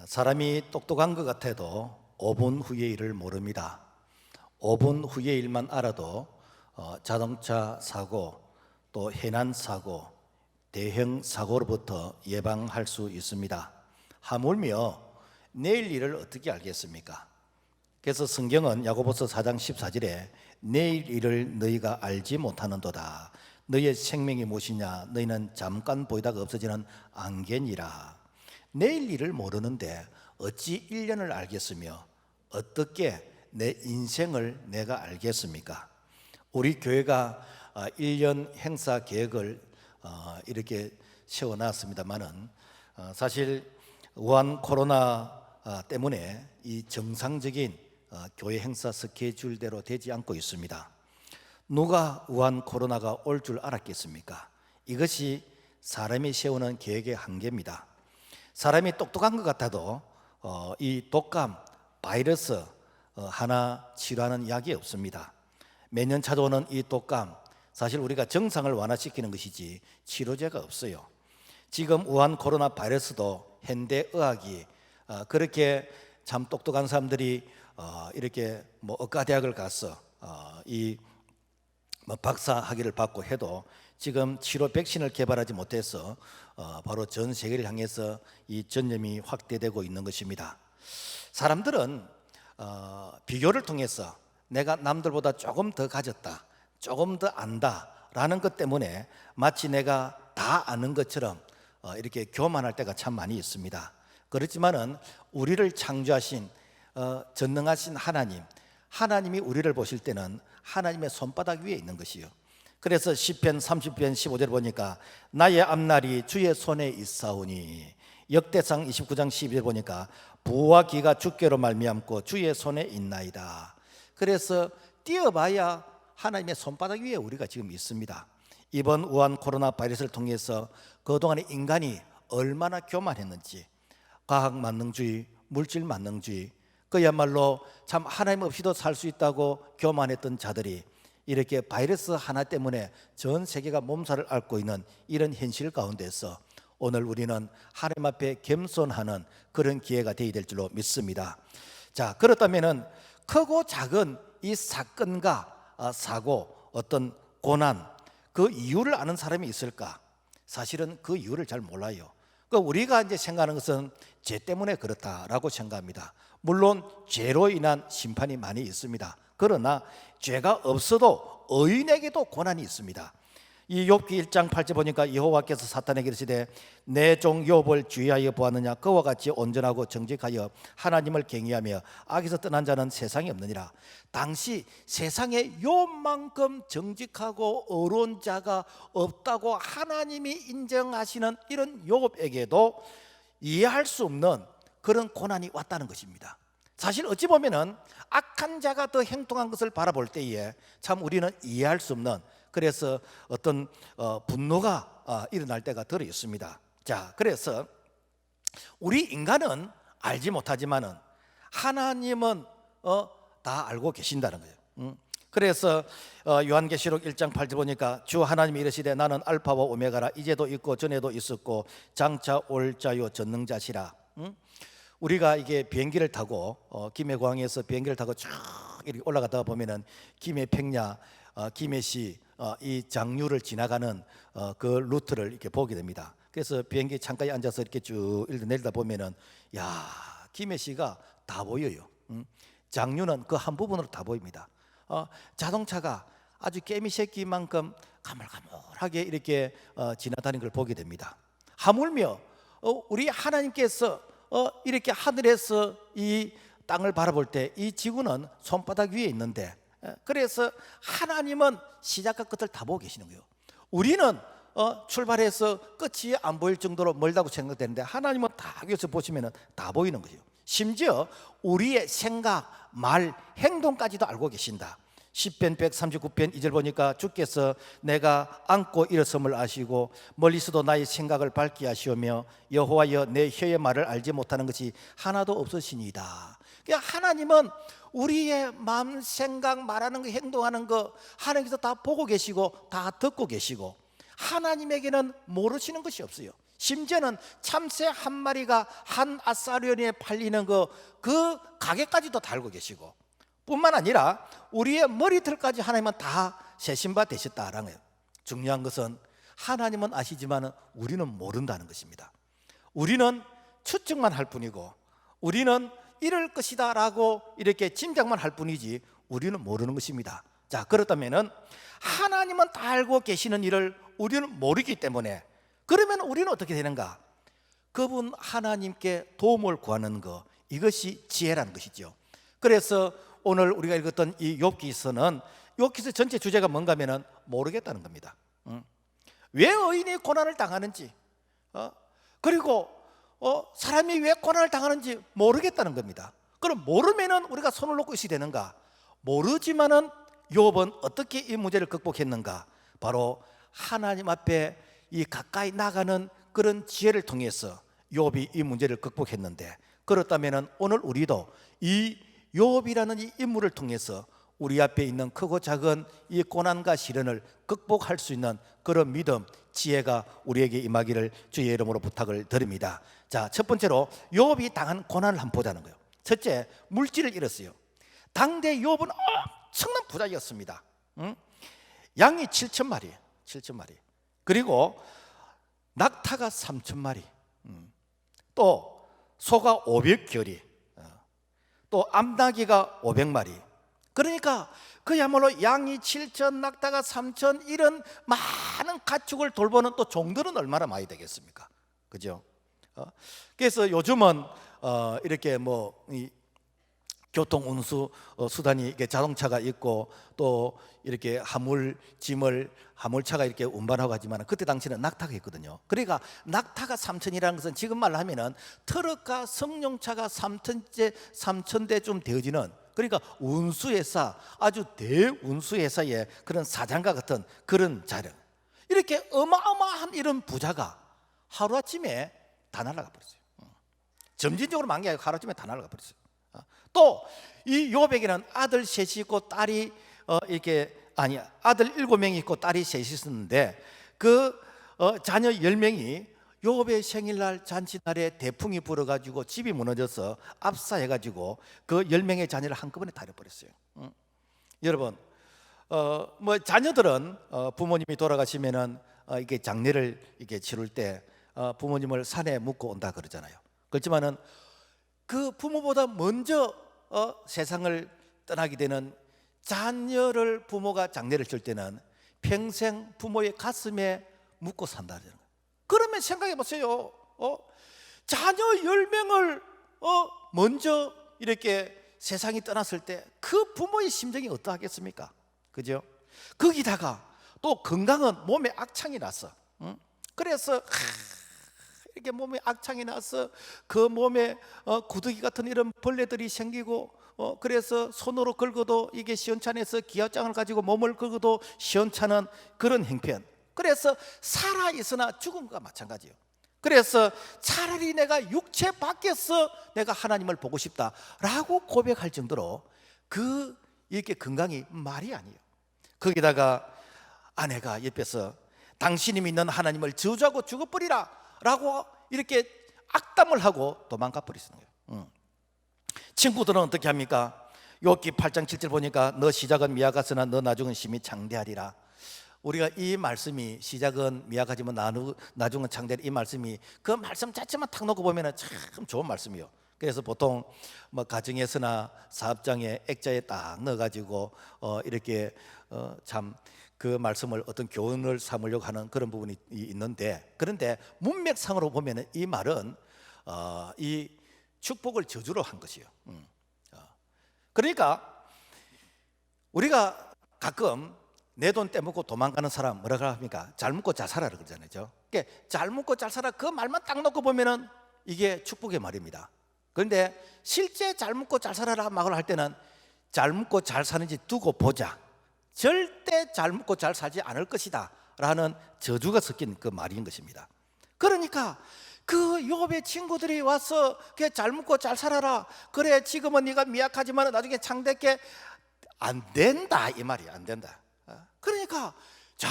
사람이 똑똑한 것 같아도 5분 후의 일을 모릅니다. 5분 후의 일만 알아도 자동차 사고, 또 해난 사고, 대형 사고로부터 예방할 수 있습니다. 하물며 내일 일을 어떻게 알겠습니까? 그래서 성경은 야고보서 4장 14절에 내일 일을 너희가 알지 못하는도다. 너희의 생명이 무엇이냐? 너희는 잠깐 보이다가 없어지는 안개니라. 내일 일을 모르는데 어찌 1년을 알겠으며 어떻게 내 인생을 내가 알겠습니까? 우리 교회가 1년 행사 계획을 이렇게 세워놨습니다만은 사실 우한 코로나 때문에 이 정상적인 교회 행사 스케줄대로 되지 않고 있습니다. 누가 우한 코로나가 올 줄 알았겠습니까? 이것이 사람이 세우는 계획의 한계입니다. 사람이 똑똑한 것 같아도 이 독감, 바이러스 하나 치료하는 약이 없습니다. 매년 찾아오는 이 독감, 사실 우리가 정상을 완화시키는 것이지 치료제가 없어요. 지금 우한 코로나 바이러스도 현대의학이 그렇게 참 똑똑한 사람들이 이렇게 의과대학을 가서 이 박사 학위를 받고 해도 지금 치료 백신을 개발하지 못해서 바로 전 세계를 향해서 이 전염이 확대되고 있는 것입니다. 사람들은 비교를 통해서 내가 남들보다 조금 더 가졌다, 조금 더 안다라는 것 때문에 마치 내가 다 아는 것처럼 이렇게 교만할 때가 참 많이 있습니다. 그렇지만은 우리를 창조하신 전능하신 하나님이 우리를 보실 때는 하나님의 손바닥 위에 있는 것이요. 그래서 시편 30편 15절 보니까 나의 앞날이 주의 손에 있사오니, 역대상 29장 12절 보니까 부와 기가 주께로 말미암고 주의 손에 있나이다. 그래서 뛰어봐야 하나님의 손바닥 위에 우리가 지금 있습니다. 이번 우한 코로나 바이러스를 통해서 그동안에 인간이 얼마나 교만했는지, 과학 만능주의, 물질 만능주의, 그야말로 참 하나님 없이도 살 수 있다고 교만했던 자들이 이렇게 바이러스 하나 때문에 전 세계가 몸살을 앓고 있는 이런 현실 가운데서 오늘 우리는 하나님 앞에 겸손하는 그런 기회가 되어야 될 줄로 믿습니다. 자, 그렇다면은 크고 작은 이 사건과 사고, 어떤 고난, 그 이유를 아는 사람이 있을까? 사실은 그 이유를 잘 몰라요. 우리가 이제 생각하는 것은 죄 때문에 그렇다라고 생각합니다. 물론 죄로 인한 심판이 많이 있습니다. 그러나 죄가 없어도 의인에게도 고난이 있습니다. 이 욥기 1장 8절 보니까 여호와께서 사탄에게 이르시되 내 종 욥을 주의하여 보았느냐? 그와 같이 온전하고 정직하여 하나님을 경외하며 악에서 떠난 자는 세상에 없느니라. 당시 세상에 욥만큼 정직하고 의로운 자가 없다고 하나님이 인정하시는 이런 욥에게도 이해할 수 없는 그런 고난이 왔다는 것입니다. 사실 어찌 보면은 악한 자가 더 행동한 것을 바라볼 때에 참 우리는 이해할 수 없는, 그래서 어떤 분노가 일어날 때가 들어 있습니다. 자, 그래서 우리 인간은 알지 못하지만은 하나님은 다 알고 계신다는 거예요. 그래서 요한계시록 1장 8절 보니까 주 하나님이 이르시되 나는 알파와 오메가라, 이제도 있고 전에도 있었고 장차 올 자요 전능자시라. 우리가 이게 비행기를 타고 김해공항에서 비행기를 타고 쭉 이렇게 올라가다 보면은 김해 평야, 김해시 이 장류를 지나가는 그 루트를 이렇게 보게 됩니다. 그래서 비행기 창가에 앉아서 이렇게 쭉 내리다 보면은 야, 김해시가 다 보여요. 장류는 그 한 부분으로 다 보입니다. 자동차가 아주 깨미 새끼만큼 가물가물하게 이렇게 지나다니는 걸 보게 됩니다. 하물며 우리 하나님께서 이렇게 하늘에서 이 땅을 바라볼 때 이 지구는 손바닥 위에 있는데, 그래서 하나님은 시작과 끝을 다 보고 계시는 거예요. 우리는 출발해서 끝이 안 보일 정도로 멀다고 생각되는데 하나님은 다 위에서 보시면 다 보이는 거예요. 심지어 우리의 생각, 말, 행동까지도 알고 계신다. 시편 139편 2절 보니까 주께서 내가 앉고 일어섬을 아시고 멀리서도 나의 생각을 밝게 하시오며 여호와여 내 혀의 말을 알지 못하는 것이 하나도 없으시니이다. 그러니까 하나님은 우리의 마음, 생각, 말하는 거, 행동하는 거 하나님께서 다 보고 계시고 다 듣고 계시고, 하나님에게는 모르시는 것이 없어요. 심지어는 참새 한 마리가 한 아사리온에 팔리는 그 가게까지도 다 알고 계시고, 뿐만 아니라 우리의 머리털까지 하나님은 다 세신 바 되셨다라는 거예요. 중요한 것은 하나님은 아시지만 우리는 모른다는 것입니다. 우리는 추측만 할 뿐이고, 우리는 이럴 것이다 라고 이렇게 짐작만 할 뿐이지 우리는 모르는 것입니다. 자, 그렇다면 하나님은 다 알고 계시는 일을 우리는 모르기 때문에, 그러면 우리는 어떻게 되는가? 그분 하나님께 도움을 구하는 것, 이것이 지혜라는 것이죠. 그래서 오늘 우리가 읽었던 이 욥기서는, 욥기서 전체 주제가 뭔가 하면은 모르겠다는 겁니다. 왜 의인이 고난을 당하는지, 그리고 사람이 왜 고난을 당하는지 모르겠다는 겁니다. 그럼 모르면은 우리가 손을 놓고 있어야 되는가? 모르지만은 욥은 어떻게 이 문제를 극복했는가? 바로 하나님 앞에 이 가까이 나가는 그런 지혜를 통해서 욥이 이 문제를 극복했는데, 그렇다면은 오늘 우리도 이 욥이라는 이 인물을 통해서 우리 앞에 있는 크고 작은 이 고난과 시련을 극복할 수 있는 그런 믿음, 지혜가 우리에게 임하기를 주의 이름으로 부탁을 드립니다. 자, 첫 번째로 욥이 당한 고난을 한번 보자는 거예요. 첫째, 물질을 잃었어요. 당대 욥은 엄청난 부자였습니다. 양이 7,000마리, 7,000마리. 그리고 낙타가 3,000마리, 또 소가 500결이, 또 암나귀가 500마리. 그러니까 그야말로 양이 7,000, 낙타가 3,000, 이런 많은 가축을 돌보는 또 종들은 얼마나 많이 되겠습니까? 그죠? 그래서 요즘은 이렇게 이 교통 운수 수단이 이렇게 자동차가 있고, 또 이렇게 화물차가 이렇게 운반하고 하지만, 그때 당시에는 낙타가 있거든요. 그러니까 낙타가 3,000이라는 것은 지금 말로 하면은 트럭과 승용차가 3,000대쯤 되어지는, 그러니까 운수회사, 아주 대운수회사의 그런 사장과 같은 그런 자령, 이렇게 어마어마한 이런 부자가 하루아침에 다 날아가 버렸어요. 점진적으로 만 게 아니고 하루아침에 다 날아가 버렸어요. 또 이 욥에게는 아들 셋이 있고 딸이 아들 7명이 있고 딸이 셋이 있었는데, 그 자녀 10명이 욥의 생일날 잔치날에 대풍이 불어가지고 집이 무너져서 압사해가지고 그 10명의 자녀를 한꺼번에 다 잃어버렸어요. 여러분, 자녀들은 부모님이 돌아가시면은 이게 장례를 이렇게 치를 때 부모님을 산에 묻고 온다 그러잖아요. 그렇지만은 그 부모보다 먼저 세상을 떠나게 되는 자녀를 부모가 장례를 칠 때는 평생 부모의 가슴에 묻고 산다는 거예요. 그러면 생각해 보세요. 자녀 10명을 먼저 이렇게 세상이 떠났을 때 그 부모의 심정이 어떠하겠습니까? 그죠? 거기다가 또 건강은 몸에 악창이 났어. 그래서 이렇게 몸에 악창이 나서 그 몸에 구더기 같은 이런 벌레들이 생기고, 그래서 손으로 긁어도 이게 시원찮아서 기압장을 가지고 몸을 긁어도 시원찮은 그런 형편. 그래서 살아있으나 죽은 것과 마찬가지예요. 그래서 차라리 내가 육체 밖에서 내가 하나님을 보고 싶다라고 고백할 정도로 이렇게 건강이 말이 아니에요. 거기다가 아내가 옆에서 당신이 믿는 하나님을 저주하고 죽어버리라 라고 이렇게 악담을 하고 도망가 버리시는 거예요. 친구들은 어떻게 합니까? 욥기 8장 7절 보니까 너 시작은 미약하으나 너 나중은 심히 창대하리라. 우리가 이 말씀이 시작은 미약하지만 나중은 창대하리, 이 말씀이 그 말씀 자체만 탁 놓고 보면 참 좋은 말씀이에요. 그래서 보통 가정에서나 사업장에 액자에 딱 넣어가지고 이렇게 참 그 말씀을 어떤 교훈을 삼으려고 하는 그런 부분이 있는데, 그런데 문맥상으로 보면 이 말은 이 축복을 저주로 한 것이에요. 그러니까 우리가 가끔 내 돈 떼먹고 도망가는 사람 뭐라고 합니까? 잘 먹고 잘 살아라 그러잖아요. 그러니까 잘 먹고 잘 살아, 그 말만 딱 놓고 보면은 이게 축복의 말입니다. 그런데 실제 잘 먹고 잘 살아라 말을 할 때는 잘 먹고 잘 사는지 두고 보자, 절대 잘 먹고 잘 살지 않을 것이다 라는 저주가 섞인 그 말인 것입니다. 그러니까 그 욥의 친구들이 와서 잘 먹고 잘 살아라, 그래 지금은 네가 미약하지만 나중에 창대게, 안 된다 이 말이야. 안 된다. 그러니까 자,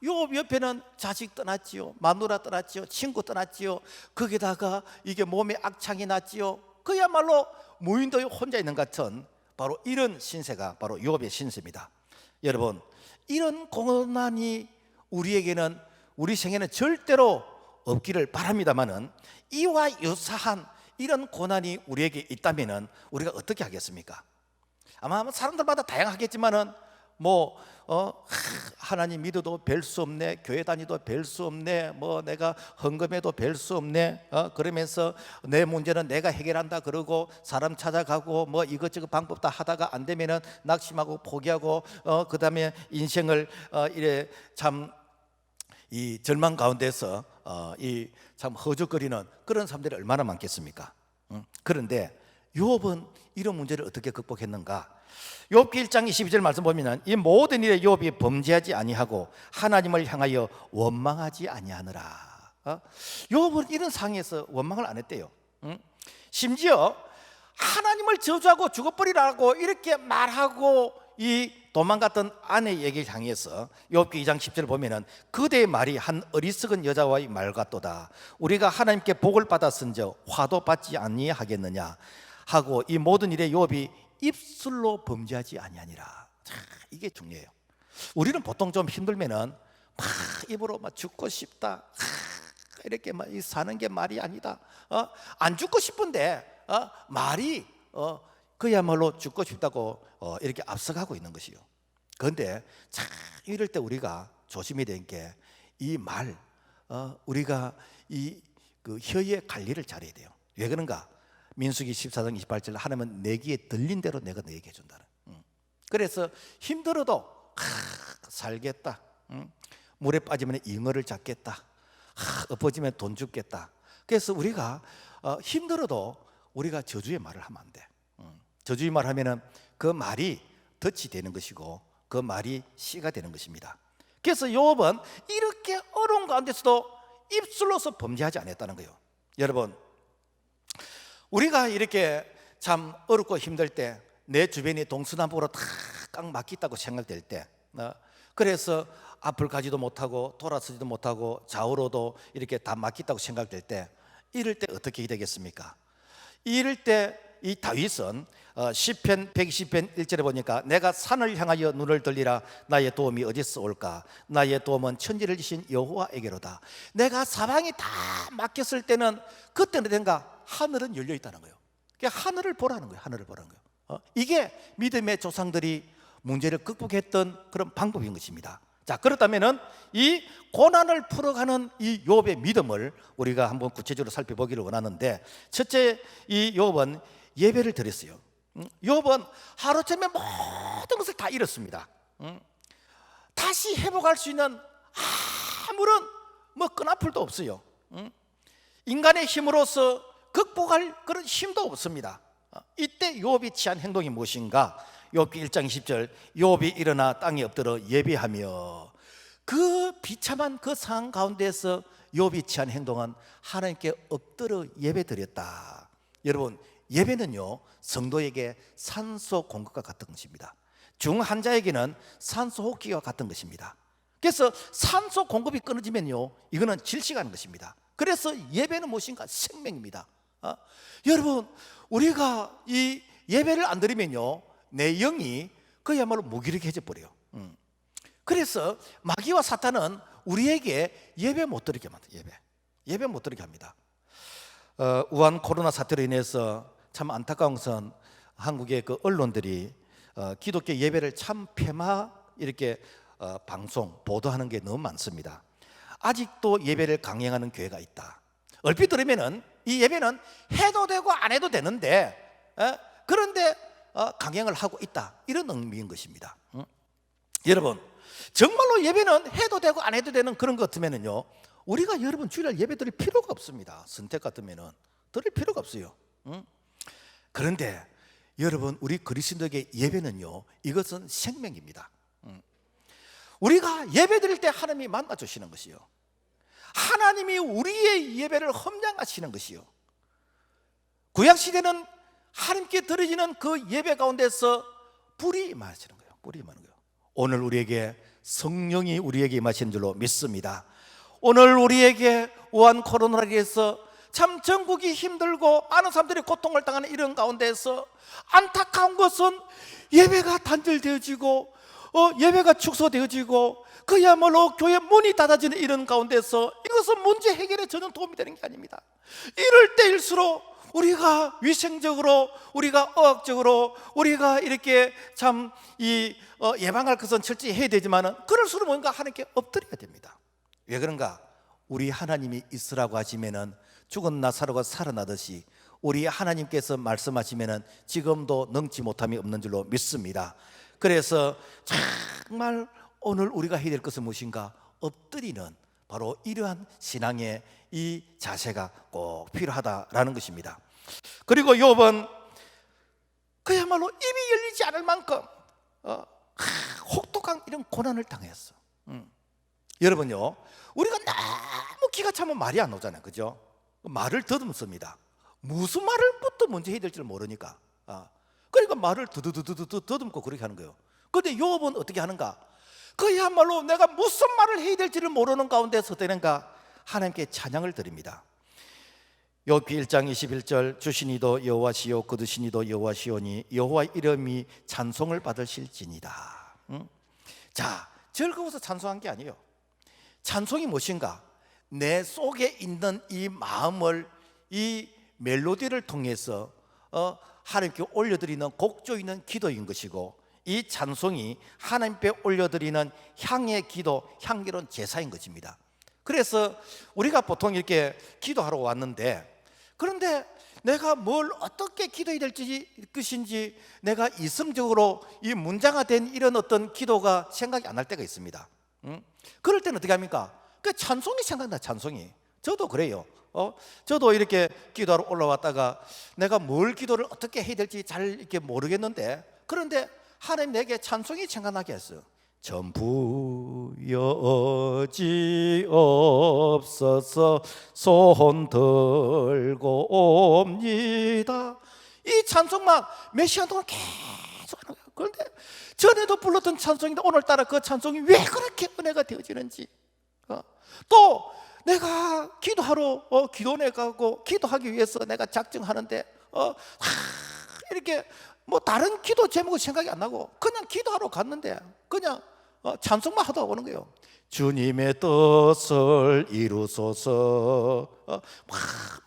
요 옆에는 자식 떠났지요, 마누라 떠났지요, 친구 떠났지요. 거기다가 이게 몸에 악창이 났지요. 그야말로 무인도에 혼자 있는 것 같은 바로 이런 신세가 바로 욥의 신세입니다. 여러분, 이런 고난이 우리에게는, 우리 생에는 절대로 없기를 바랍니다만은, 이와 유사한 이런 고난이 우리에게 있다면은 우리가 어떻게 하겠습니까? 아마 사람들마다 다양하겠지만은 하나님 믿어도 별 수 없네, 교회 다니도 별 수 없네, 내가 헌금해도 별 수 없네, 그러면서 내 문제는 내가 해결한다 그러고 사람 찾아가고 이것저것 방법 다 하다가 안 되면은 낙심하고 포기하고 그 다음에 인생을 이래 참 이 절망 가운데서 이 참 허죽거리는 그런 사람들이 얼마나 많겠습니까? 그런데 욥은 이런 문제를 어떻게 극복했는가? 욥기 1장 22절 말씀 보면은 이 모든 일에 욥이 범죄하지 아니하고 하나님을 향하여 원망하지 아니하느라. 욥은 이런 상황에서 원망을 안 했대요. 심지어 하나님을 저주하고 죽어버리라고 이렇게 말하고 이 도망갔던 아내 얘기를 향해서 욥기 2장 10절 보면은 그대의 말이 한 어리석은 여자와의 말 같도다. 우리가 하나님께 복을 받았은즉 화도 받지 아니하겠느냐 하고 이 모든 일에 욥이 입술로 범죄하지 아니하니라. 이게 중요해요. 우리는 보통 좀 힘들면은 막 입으로 막 죽고 싶다, 이렇게 막 사는 게 말이 아니다, 안 죽고 싶은데 말이 그야말로 죽고 싶다고 이렇게 앞서가고 있는 것이요. 그런데 참 이럴 때 우리가 조심해야 되는 게 이 말, 우리가 그 혀의 관리를 잘해야 돼요. 왜 그런가? 민수기 14장 28절 하나님은 내 귀에 들린 대로 내가 너에게 해준다는. 그래서 힘들어도 살겠다, 물에 빠지면 잉어를 잡겠다, 엎어지면 돈 죽겠다. 그래서 우리가 힘들어도 우리가 저주의 말을 하면 안 돼. 저주의 말 하면은 그 말이 덫이 되는 것이고 그 말이 씨가 되는 것입니다. 그래서 욥은 이렇게 어려운 가운데서도 입술로서 범죄하지 않았다는 거예요. 여러분, 우리가 이렇게 참 어렵고 힘들 때 내 주변이 동서남북으로 딱 막혔다고 생각될 때, 그래서 앞을 가지도 못하고 돌아서지도 못하고 좌우로도 이렇게 다 막혔다고 생각될 때, 이럴 때 어떻게 되겠습니까? 이럴 때 이 다윗은 시편 120편 1절에 보니까 내가 산을 향하여 눈을 들리라 나의 도움이 어디서 올까? 나의 도움은 천지를 지신 여호와에게로다. 내가 사방이 다 막혔을 때는 그때는 된가? 하늘은 열려 있다는 거예요. 하늘을 보라는 거예요. 하늘을 보라는 거예요. 이게 믿음의 조상들이 문제를 극복했던 그런 방법인 것입니다. 자, 그렇다면은 이 고난을 풀어가는 이 욥의 믿음을 우리가 한번 구체적으로 살펴보기를 원하는데, 첫째, 이 욥은 예배를 드렸어요. 욥은 하루쯤에 모든 것을 다 잃었습니다. 다시 회복할 수 있는 아무런 끈앞을도 없어요. 인간의 힘으로서 극복할 그런 힘도 없습니다. 이때 욥이 취한 행동이 무엇인가? 욥기 1장 20절 욥이 일어나 땅에 엎드려 예배하며, 그 비참한 그 상황 가운데서 욥이 취한 행동은 하나님께 엎드려 예배드렸다. 여러분, 예배는요 성도에게 산소 공급과 같은 것입니다. 중환자에게는 산소 호흡기와 같은 것입니다. 그래서 산소 공급이 끊어지면요 이거는 질식하는 것입니다. 그래서 예배는 무엇인가? 생명입니다. 여러분, 우리가 이 예배를 안 드리면요 내 영이 그야말로 무기력해져 버려요. 그래서 마귀와 사탄은 우리에게 예배 못 드리게 만들어요. 예배 못 드리게 합니다. 우한 코로나 사태로 인해서 참 안타까운 것은 한국의 그 언론들이 기독교 예배를 참 폐마 이렇게 방송 보도하는 게 너무 많습니다. 아직도 예배를 강행하는 교회가 있다. 얼핏 들으면은 이 예배는 해도 되고 안 해도 되는데 그런데 강행을 하고 있다, 이런 의미인 것입니다. 여러분, 정말로 예배는 해도 되고 안 해도 되는 그런 것 같으면은요 우리가 여러분 주일날 예배 드릴 필요가 없습니다. 선택 같으면은 드릴 필요가 없어요. 그런데 여러분, 우리 그리스도에게 예배는요 이것은 생명입니다. 우리가 예배 드릴 때 하나님이 만나 주시는 것이요, 하나님이 우리의 예배를 험량하시는 것이요, 구약시대는 하나님께 드려지는 그 예배 가운데서 불이 임하시는 거예요. 불이 임하는 거예요. 오늘 우리에게 성령이 우리에게 임하신 줄로 믿습니다. 오늘 우리에게 우한 코로나로 인해서 참 전국이 힘들고 많은 사람들이 고통을 당하는 이런 가운데서 안타까운 것은 예배가 단절되어지고 예배가 축소되어지고 그야말로 교회 문이 닫아지는 이런 가운데서 이것은 문제 해결에 전혀 도움이 되는 게 아닙니다. 이럴 때일수록 우리가 위생적으로, 우리가 의학적으로, 우리가 이렇게 참 예방할 것은 철저히 해야 되지만은 그럴수록 뭔가 하나님께 엎드려야 됩니다. 왜 그런가? 우리 하나님이 있으라고 하시면은 죽은 나사로가 살아나듯이 우리 하나님께서 말씀하시면은 지금도 능치 못함이 없는 줄로 믿습니다. 그래서 정말 오늘 우리가 해야 될 것은 무엇인가? 엎드리는 바로 이러한 신앙의 이 자세가 꼭 필요하다라는 것입니다. 그리고 욥은 그야말로 입이 열리지 않을 만큼 혹독한 이런 고난을 당했어. 여러분요, 우리가 너무 기가 차면 말이 안 나오잖아요, 그죠? 말을 더듬습니다. 무슨 말을부터 먼저 해야 될지를 모르니까. 그러니까 말을 더듬고 그렇게 하는 거예요. 그런데 욥은 어떻게 하는가? 그야말로 내가 무슨 말을 해야 될지를 모르는 가운데서 되는가? 하나님께 찬양을 드립니다. 욥기 1장 21절 주신 이도 여호와시요 거두신 이도 여호와시오니 여호와 이름이 찬송을 받으실지니라. 자, 즐거워서 찬송한 게 아니에요. 찬송이 무엇인가? 내 속에 있는 이 마음을 이 멜로디를 통해서 하나님께 올려드리는 곡조이는 기도인 것이고, 이 찬송이 하나님께 올려드리는 향의 기도, 향기로운 제사인 것입니다. 그래서 우리가 보통 이렇게 기도하러 왔는데, 그런데 내가 뭘 어떻게 기도해야 될지 것인지 내가 이성적으로 이 문장화된 이런 어떤 기도가 생각이 안 날 때가 있습니다. 그럴 때는 어떻게 합니까? 그 찬송이 생각나. 찬송이. 저도 그래요. 저도 이렇게 기도하러 올라왔다가 내가 뭘 기도를 어떻게 해야 될지 잘 이렇게 모르겠는데, 그런데 하나님 내게 찬송이 생각나게 했어요. 전부 여지없어서 손 들고 옵니다. 이 찬송만 몇 시간 동안 계속 하는 거예요. 그런데 전에도 불렀던 찬송인데 오늘따라 그 찬송이 왜 그렇게 은혜가 되어지는지, 또 내가 기도하러 기도원에 가고 기도하기 위해서 내가 작정하는데 이렇게 뭐 다른 기도 제목은 생각이 안 나고 그냥 기도하러 갔는데 그냥 찬송만 하다 오는 거예요. 주님의 뜻을 이루소서,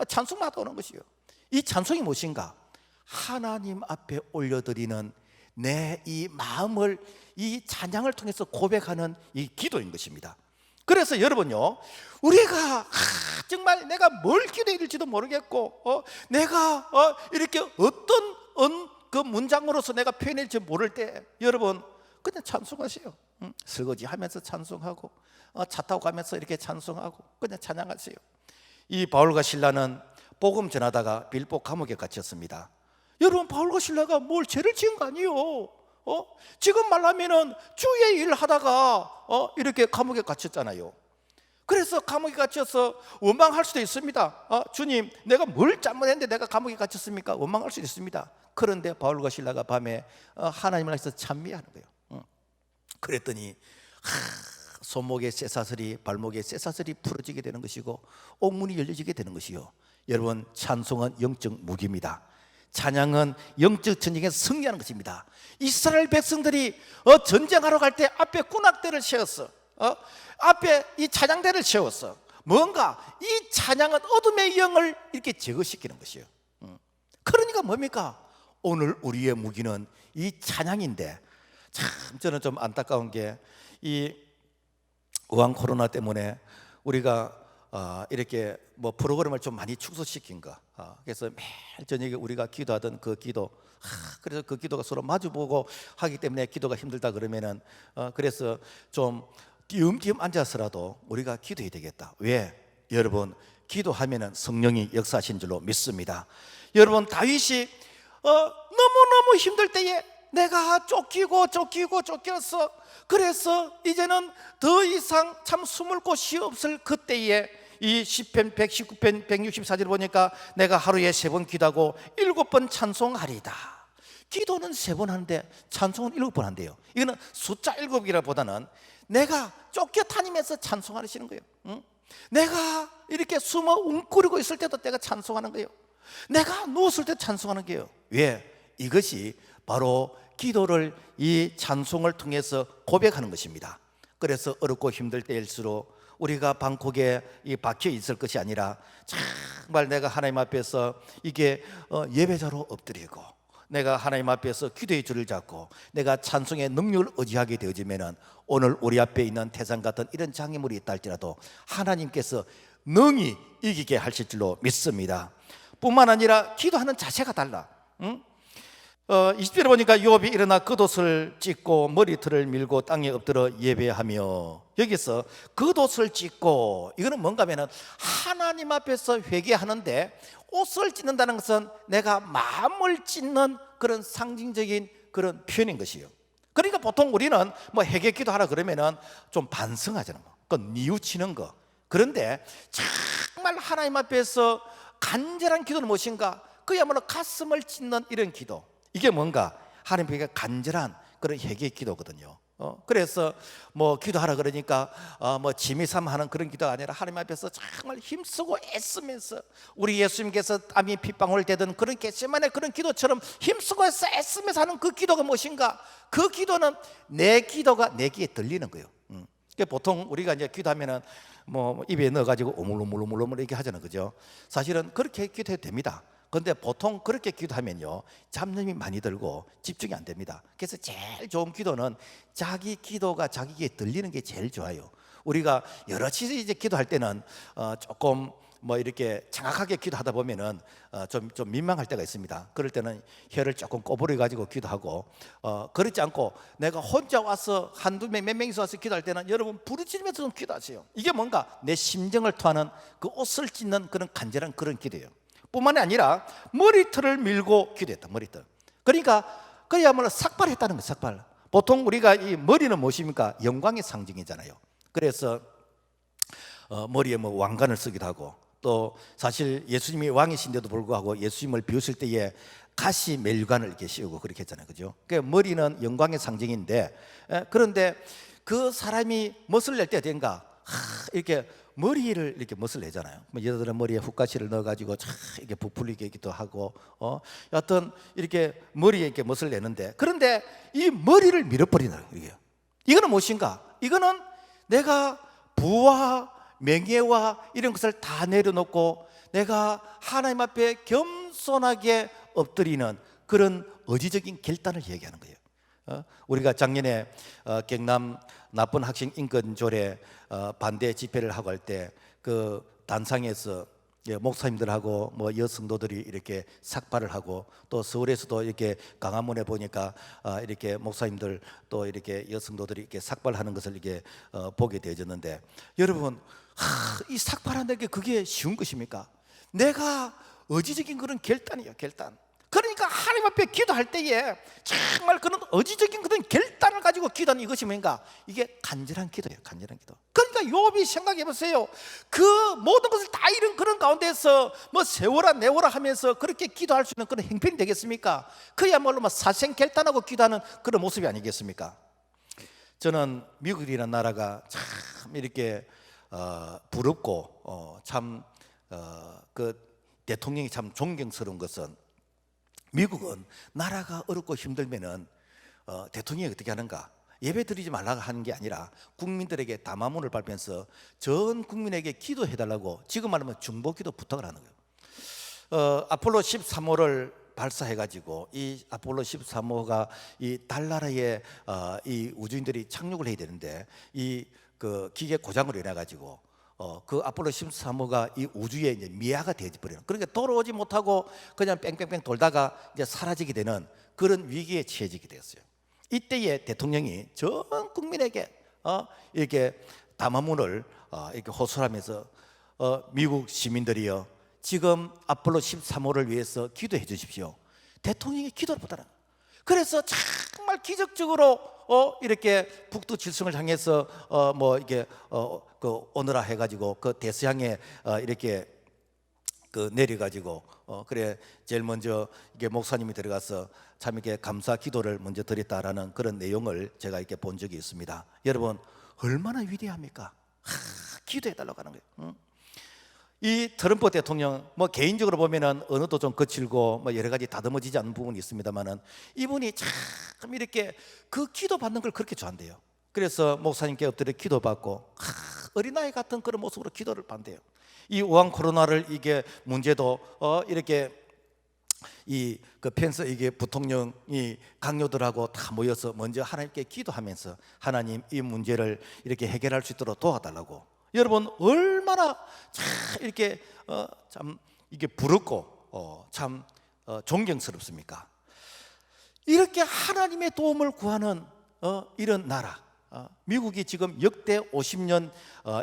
찬송만 하다 오는 것이에요. 이 찬송이 무엇인가? 하나님 앞에 올려드리는 내 이 마음을 이 찬양을 통해서 고백하는 이 기도인 것입니다. 그래서 여러분요, 우리가 정말 내가 뭘 기도해야 될지도 모르겠고 내가 이렇게 어떤 그 문장으로서 내가 표현할지 모를 때 여러분 그냥 찬송하세요. 설거지 하면서 찬송하고 차 타고 가면서 이렇게 찬송하고 그냥 찬양하세요. 이 바울과 실라는 복음 전하다가 빌보 감옥에 갇혔습니다. 여러분, 바울과 실라가 뭘 죄를 지은 거 아니에요. 지금 말하면은 주의 일 하다가 이렇게 감옥에 갇혔잖아요. 그래서 감옥에 갇혀서 원망할 수도 있습니다. 주님, 내가 뭘 잘못했는데 내가 감옥에 갇혔습니까? 원망할 수도 있습니다. 그런데 바울과 실라가 밤에 하나님을 향해서 찬미하는 거예요. 그랬더니 손목에 쇠사슬이, 발목에 쇠사슬이 풀어지게 되는 것이고 옥문이 열려지게 되는 것이요. 여러분, 찬송은 영적 무기입니다. 찬양은 영적 전쟁에 승리하는 것입니다. 이스라엘 백성들이 전쟁하러 갈 때 앞에 군악대를 세웠어. 앞에 이 찬양대를 세웠어. 뭔가 이 찬양은 어둠의 영을 이렇게 제거시키는 것이에요. 그러니까 뭡니까? 오늘 우리의 무기는 이 찬양인데, 참 저는 좀 안타까운 게 이 우한 코로나 때문에 우리가 이렇게 뭐 프로그램을 좀 많이 축소시킨 거. 그래서 매일 저녁에 우리가 기도하던 그 기도, 그래서 그 기도가 서로 마주보고 하기 때문에 기도가 힘들다 그러면은 그래서 좀 띄엄띄엄 앉아서라도 우리가 기도해야 되겠다. 왜? 여러분, 기도하면은 성령이 역사하신 줄로 믿습니다. 여러분, 다윗이 너무너무 힘들 때에 내가 쫓겨서 그래서 이제는 더 이상 참 숨을 곳이 없을 그때에 이 시편 119편 164절 보니까 내가 하루에 3번 기도하고 7번 찬송하리다. 기도는 3번 하는데 찬송은 7번 한대요. 이거는 숫자 7이라보다는 내가 쫓겨 다니면서 찬송하시는 거예요. 응? 내가 이렇게 숨어 웅크리고 있을 때도 내가 찬송하는 거예요. 내가 누웠을 때 찬송하는 거예요. 왜? 이것이 바로 기도를, 이 찬송을 통해서 고백하는 것입니다. 그래서 어렵고 힘들 때일수록 우리가 방콕에 박혀 있을 것이 아니라 정말 내가 하나님 앞에서 이게 예배자로 엎드리고 내가 하나님 앞에서 기도의 줄을 잡고 내가 찬송의 능력을 의지하게 되어지면은 오늘 우리 앞에 있는 태산 같은 이런 장애물이 있다 할지라도 하나님께서 능히 이기게 하실 줄로 믿습니다. 뿐만 아니라 기도하는 자세가 달라. 응? 20절에 보니까 요압이 일어나 겉옷을 찢고 머리털을 밀고 땅에 엎드려 예배하며, 여기서 겉옷을 찢고, 이거는 뭔가 하면은 하나님 앞에서 회개하는데 옷을 찢는다는 것은 내가 마음을 찢는 그런 상징적인 그런 표현인 것이요. 그러니까 보통 우리는 뭐 회개 기도하라 그러면은 좀 반성하자는 거, 그 뉘우치는 거. 그런데 정말 하나님 앞에서 간절한 기도는 무엇인가? 그야말로 가슴을 찢는 이런 기도. 이게 뭔가 하나님께 간절한 그런 회개 기도거든요. 그래서 뭐 기도하라 그러니까 뭐 지미삼 하는 그런 기도가 아니라 하나님 앞에서 정말 힘쓰고 애쓰면서, 우리 예수님께서 땀이 핏방울 되던 그런 겟세마네 그런 기도처럼 힘쓰고 애쓰면서 하는 그 기도가 무엇인가? 그 기도는 내 기도가 내 귀에 들리는 거예요. 그러니까 보통 우리가 이제 기도하면은 뭐 입에 넣어가지고 오물오물오물오물 이렇게 하잖아요, 그죠? 사실은 그렇게 기도해도 됩니다. 그런데 보통 그렇게 기도하면요 잡념이 많이 들고 집중이 안 됩니다. 그래서 제일 좋은 기도는 자기 기도가 자기에게 들리는 게 제일 좋아요. 우리가 여러 치즈 이제 기도할 때는 조금 뭐 이렇게 정확하게 기도하다 보면은 좀 민망할 때가 있습니다. 그럴 때는 혀를 조금 꼬부려 가지고 기도하고, 그렇지 않고 내가 혼자 와서 한두 명, 몇 명이서 와서 기도할 때는 여러분 부르짖으면서 좀 기도하세요. 이게 뭔가 내 심정을 토하는 그 옷을 찢는 그런 간절한 그런 기도예요. 뿐만이 아니라 머리털을 밀고 기도했다. 머리털. 그러니까 그야말로 삭발했다는 거예요. 삭발. 보통 우리가 이 머리는 무엇입니까? 영광의 상징이잖아요. 그래서 머리에 뭐 왕관을 쓰기도 하고, 또 사실 예수님이 왕이신데도 불구하고 예수님을 비웃을 때에 가시 멜관을 이렇게 씌우고 그렇게 했잖아요, 그죠? 그러니까 머리는 영광의 상징인데, 그런데 그 사람이 멋을 낼 때 된가? 이렇게 머리를 이렇게 멋을 내잖아요. 여자들은 머리에 훅가시를 넣어가지고 이렇게 부풀리기도 하고, 여하튼 이렇게 머리에 이렇게 멋을 내는데, 그런데 이 머리를 밀어버리는 거예요. 이거는 무엇인가? 이거는 내가 부와 명예와 이런 것을 다 내려놓고 내가 하나님 앞에 겸손하게 엎드리는 그런 의지적인 결단을 얘기하는 거예요. 우리가 작년에 경남 나쁜 학생 인권조례 반대 집회를 하고 할 때 그 단상에서 목사님들하고 뭐 여성도들이 이렇게 삭발을 하고, 또 서울에서도 이렇게 강화문에 보니까 이렇게 목사님들 또 이렇게 여성도들이 이렇게 삭발하는 것을 이렇게 보게 되어졌는데, 여러분 이 삭발하는 게 그게 쉬운 것입니까? 내가 의지적인 그런 결단이에요, 결단. 그러니까 하나님 앞에 기도할 때에 정말 그런 의지적인 그런 결단을 가지고 기도하는 이것이 뭔가? 이게 간절한 기도예요, 간절한 기도. 그러니까 요압이 생각해 보세요. 그 모든 것을 다 잃은 그런 가운데서 뭐 세워라 내워라 하면서 그렇게 기도할 수 있는 그런 행편이 되겠습니까? 그야말로 뭐 사생결단하고 기도하는 그런 모습이 아니겠습니까? 저는 미국이라는 나라가 참 이렇게 부럽고 참 그 대통령이 참 존경스러운 것은, 미국은 나라가 어렵고 힘들면은 대통령이 어떻게 하는가? 예배 드리지 말라고 하는 게 아니라 국민들에게 담화문을 발표해서 전 국민에게 기도해달라고, 지금 말하면 중보기도 부탁을 하는 거예요. 아폴로 13호를 발사해가지고 이 아폴로 13호가 이 달나라에 이 우주인들이 착륙을 해야 되는데 이 그 기계 고장으로 인해 가지고 그 아폴로 13호가 이 우주에 이제 미아가 되어버리는, 그러니까 돌아오지 못하고 그냥 뺑뺑뺑 돌다가 이제 사라지게 되는 그런 위기에 처해지게 되었어요. 이때에 대통령이 전 국민에게 이렇게 담화문을 이렇게 호소하면서 미국 시민들이여, 지금 아폴로 13호를 위해서 기도해 주십시오. 대통령이 기도를 못하는. 그래서 정말 기적적으로 이렇게 북두 칠성을 향해서 뭐 이게 그 오너라 해가지고 그 대서양에 이렇게 그 내려가지고 그래 제일 먼저 이게 목사님이 들어가서 참 이렇게 감사 기도를 먼저 드렸다라는 그런 내용을 제가 이렇게 본 적이 있습니다. 여러분 얼마나 위대합니까? 기도해달라고 하는 거예요. 이 트럼프 대통령 개인적으로 보면은 언어도 좀 거칠고 여러 가지 다듬어지지 않는 부분이 있습니다만은 이분이 참 이렇게 그 기도 받는 걸 그렇게 좋아한대요. 그래서 목사님께 엎드려 기도받고 어린아이 같은 그런 모습으로 기도를 받대요. 이 우한 코로나를 이게 문제도 이렇게 그 펜스 이게 부통령이 강요들하고 다 모여서 먼저 하나님께 기도하면서 하나님 이 문제를 이렇게 해결할 수 있도록 도와달라고. 여러분 얼마나 참 이렇게 참 이게 부럽고 참 존경스럽습니까? 이렇게 하나님의 도움을 구하는 이런 나라, 미국이 지금 역대 50년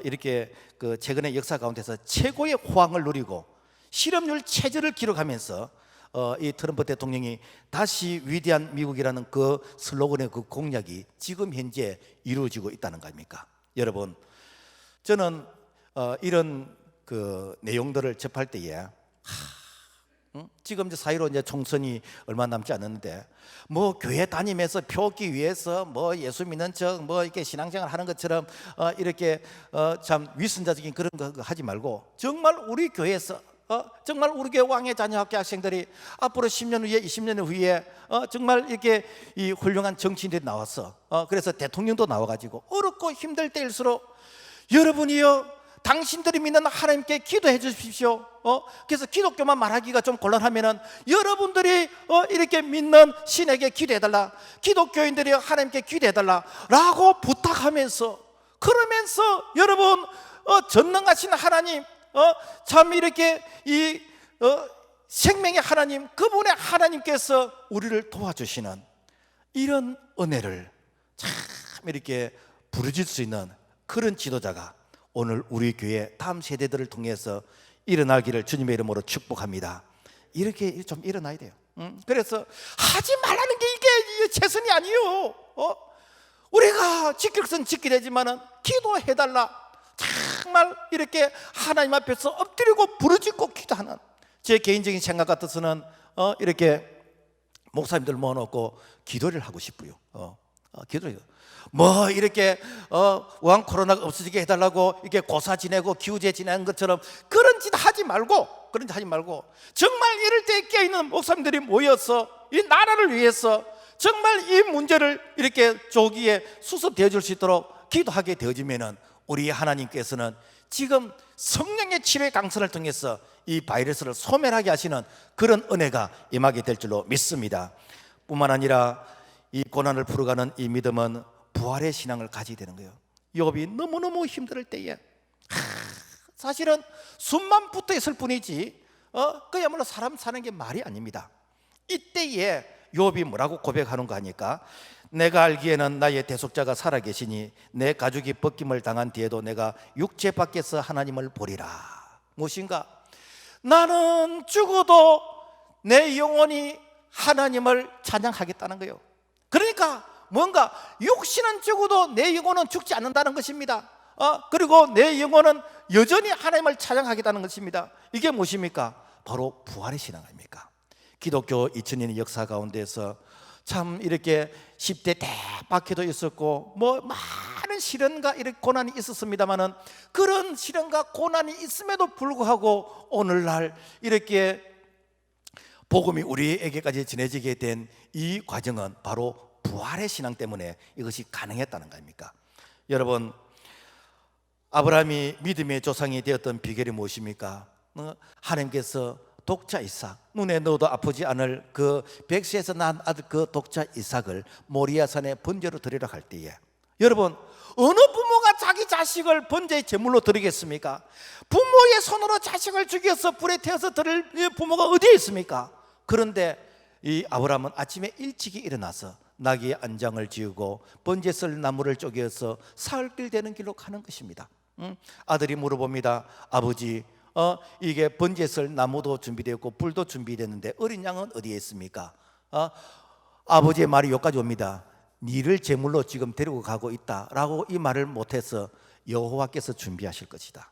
이렇게 그 최근의 역사 가운데서 최고의 호황을 누리고 실업률 최저를 기록하면서 이 트럼프 대통령이 다시 위대한 미국이라는 그 슬로건의 그 공약이 지금 현재 이루어지고 있다는 거 아닙니까? 여러분, 저는 이런 그 내용들을 접할 때에 지금 이제 사이로 이제 총선이 얼마 남지 않았는데 교회 다니면서 표기 위해서 예수 믿는 척 이렇게 신앙생활 하는 것처럼 이렇게 참 위선자적인 그런 거 하지 말고 정말 우리 교회에서 정말 우리 교회 왕의 자녀 학교 학생들이 앞으로 10년 후에 20년 후에 정말 이렇게 이 훌륭한 정치인들이 나와서 그래서 대통령도 나와가지고 어렵고 힘들 때일수록 여러분이요 당신들이 믿는 하나님께 기도해 주십시오. 그래서 기독교만 말하기가 좀 곤란하면은 여러분들이 이렇게 믿는 신에게 기도해달라, 기독교인들이 하나님께 기도해달라 라고 부탁하면서, 그러면서 여러분 전능하신 하나님, 참 이렇게 이 생명의 하나님, 그분의 하나님께서 우리를 도와주시는 이런 은혜를 참 이렇게 부르질 수 있는 그런 지도자가 오늘 우리 교회 다음 세대들을 통해서 일어나기를 주님의 이름으로 축복합니다. 이렇게 좀 일어나야 돼요. 그래서 하지 말라는 게 이게 최선이 아니에요. 우리가 지킬 것은 지켜야 되지만은 기도해달라, 정말 이렇게 하나님 앞에서 엎드리고 부르짖고 기도하는, 제 개인적인 생각 같아서는 이렇게 목사님들 모아놓고 기도를 하고 싶어요. 기도를 이렇게 우한 코로나가 없어지게 해달라고 이렇게 고사 지내고 기우제 지내는 것처럼 그런 짓 하지 말고 정말 이럴 때 깨어있는 목사님들이 모여서 이 나라를 위해서 정말 이 문제를 이렇게 조기에 수습되어 줄 수 있도록 기도하게 되어지면은 우리 하나님께서는 지금 성령의 치료의 강선을 통해서 이 바이러스를 소멸하게 하시는 그런 은혜가 임하게 될 줄로 믿습니다. 뿐만 아니라 이 고난을 풀어가는 이 믿음은 부활의 신앙을 가지게 되는 거예요. 욥이 너무너무 힘들 때에 사실은 숨만 붙어 있을 뿐이지 그야말로 사람 사는 게 말이 아닙니다. 이때에 욥이 뭐라고 고백하는가 하니까, 내가 알기에는 나의 대속자가 살아계시니 내 가죽이 벗김을 당한 뒤에도 내가 육체 밖에서 하나님을 보리라. 무엇인가? 나는 죽어도 내 영혼이 하나님을 찬양하겠다는 거예요. 그러니까 뭔가 육신은 죽어도 내 영혼은 죽지 않는다는 것입니다. 그리고 내 영혼은 여전히 하나님을 찬양하겠다는 것입니다. 이게 무엇입니까? 바로 부활의 신앙 아닙니까? 기독교 2000년의 역사 가운데서 참 이렇게 10대 대박해도 있었고 많은 시련과 이렇게 고난이 있었습니다만은, 그런 시련과 고난이 있음에도 불구하고 오늘날 이렇게 복음이 우리에게까지 전해지게 된 이 과정은 바로 부활의 신앙 때문에 이것이 가능했다는 거 아닙니까? 여러분, 아브라함이 믿음의 조상이 되었던 비결이 무엇입니까? 하나님께서 독자 이삭, 눈에 넣어도 아프지 않을 그 백세에서 난 아들 그 독자 이삭을 모리아산에 번제로 드리러 갈 때에, 여러분 어느 부모가 자기 자식을 번제의 제물로 드리겠습니까? 부모의 손으로 자식을 죽여서 불에 태워서 드릴 부모가 어디에 있습니까? 그런데 이 아브라함은 아침에 일찍이 일어나서 나귀의 안장을 지우고 번제 쓸 나무를 쪼개서 사흘길 되는 길로 가는 것입니다. 아들이 물어봅니다. 아버지, 이게 번제 쓸 나무도 준비되었고 불도 준비됐는데 어린 양은 어디에 있습니까? 아버지의 말이 여기까지 옵니다. 니를 제물로 지금 데리고 가고 있다라고 이 말을 못해서 여호와께서 준비하실 것이다.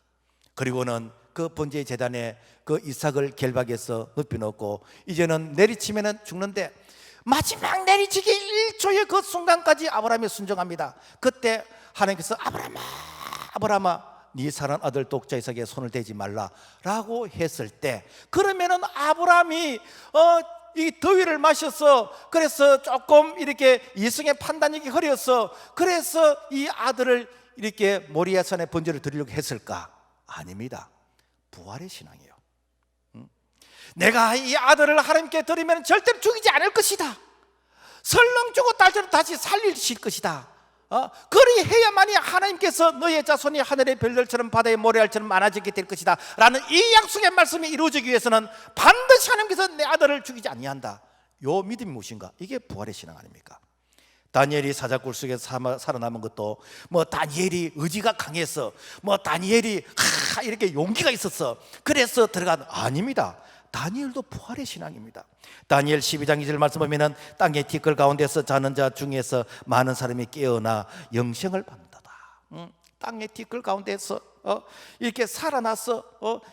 그리고는 그 번제 제단에 그 이삭을 결박해서 눕혀놓고 이제는 내리치면은 죽는데 마지막 내리치기 1초의 그 순간까지 아브라함이 순종합니다. 그때 하나님께서 아브라함아 아브라함아 네 사랑하는 아들 독자 이삭에게 손을 대지 말라라고 했을 때, 그러면은 아브라함이 이 더위를 마셔서 그래서 조금 이렇게 이성의 판단력이 흐려서 그래서 이 아들을 이렇게 모리아산에 번제를 드리려고 했을까? 아닙니다. 부활의 신앙이에요. 내가 이 아들을 하나님께 드리면 절대로 죽이지 않을 것이다. 설령 죽었다 다시 살리실 것이다. 그리해야만이 하나님께서 너의 자손이 하늘의 별들처럼 바다의 모래알처럼 많아지게 될 것이다 라는 이 약속의 말씀이 이루어지기 위해서는 반드시 하나님께서 내 아들을 죽이지 아니한다. 요 믿음이 무엇인가? 이게 부활의 신앙 아닙니까? 다니엘이 사자굴 속에서 살아남은 것도 뭐 다니엘이 의지가 강해서 뭐 다니엘이 이렇게 용기가 있었어 그래서 들어간, 아닙니다. 다니엘도 부활의 신앙입니다. 다니엘 12장 2절 말씀 보면은 땅의 티끌 가운데서 자는 자 중에서 많은 사람이 깨어나 영생을 받는다. 땅의 티끌 가운데서 이렇게 살아나서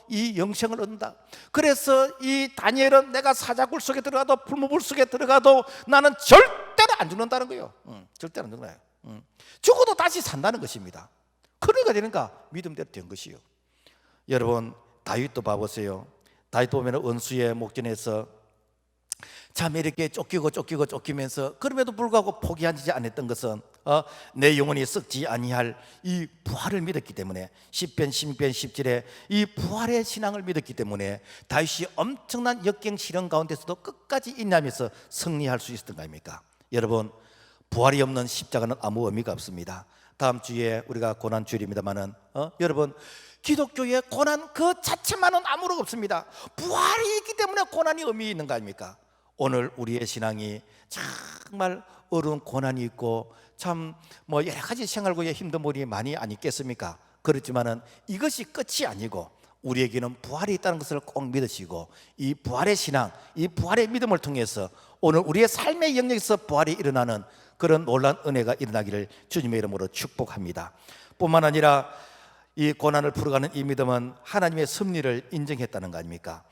이 영생을 얻는다. 그래서 이 다니엘은 내가 사자굴 속에 들어가도 풀무불 속에 들어가도 나는 절대로 안 죽는다는 거예요. 절대로 안 죽나요? 죽어도 다시 산다는 것입니다. 그러니까 되는가? 믿음대로 된 것이요. 여러분 다윗도 봐보세요. 다윗 보면 원수의 목전에서 참 이렇게 쫓기면서 그럼에도 불구하고 포기하지 않았던 것은 내 영혼이 썩지 아니할 이 부활을 믿었기 때문에, 시편 16편 10절에 이 부활의 신앙을 믿었기 때문에 다윗이 엄청난 역경 시련 가운데서도 끝까지 인내하면서 승리할 수 있었던 거 아닙니까? 여러분 부활이 없는 십자가는 아무 의미가 없습니다. 다음 주에 우리가 고난주일입니다만은 여러분 기독교의 고난 그 자체만은 아무런 없습니다. 부활이 있기 때문에 고난이 의미 있는 거 아닙니까? 오늘 우리의 신앙이 정말 어려운 고난이 있고 참 뭐 여러 가지 생활고의 힘든 분이 많이 안 있겠습니까? 그렇지만은 이것이 끝이 아니고 우리에게는 부활이 있다는 것을 꼭 믿으시고 이 부활의 신앙, 이 부활의 믿음을 통해서 오늘 우리의 삶의 영역에서 부활이 일어나는 그런 놀라운 은혜가 일어나기를 주님의 이름으로 축복합니다. 뿐만 아니라 이 고난을 풀어가는 이 믿음은 하나님의 섭리를 인정했다는 거 아닙니까?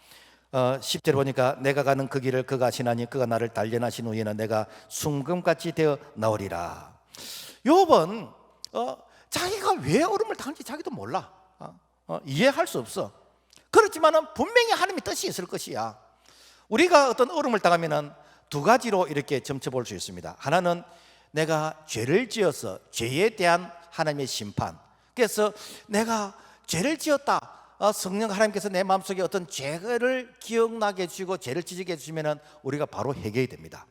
10절 보니까 내가 가는 그 길을 그가 아시나니 그가 나를 단련하신 후에는 내가 순금같이 되어 나오리라. 욥은 자기가 왜 어려움을 당할지 자기도 몰라. 이해할 수 없어. 그렇지만은 분명히 하나님의 뜻이 있을 것이야. 우리가 어떤 어려움을 당하면은 두 가지로 이렇게 점쳐볼 수 있습니다. 하나는 내가 죄를 지어서 죄에 대한 하나님의 심판. 그래서 내가 죄를 지었다. 성령 하나님께서 내 마음속에 어떤 죄를 기억나게 해주고 죄를 지지게 해주시면 우리가 바로 해결이 됩니다.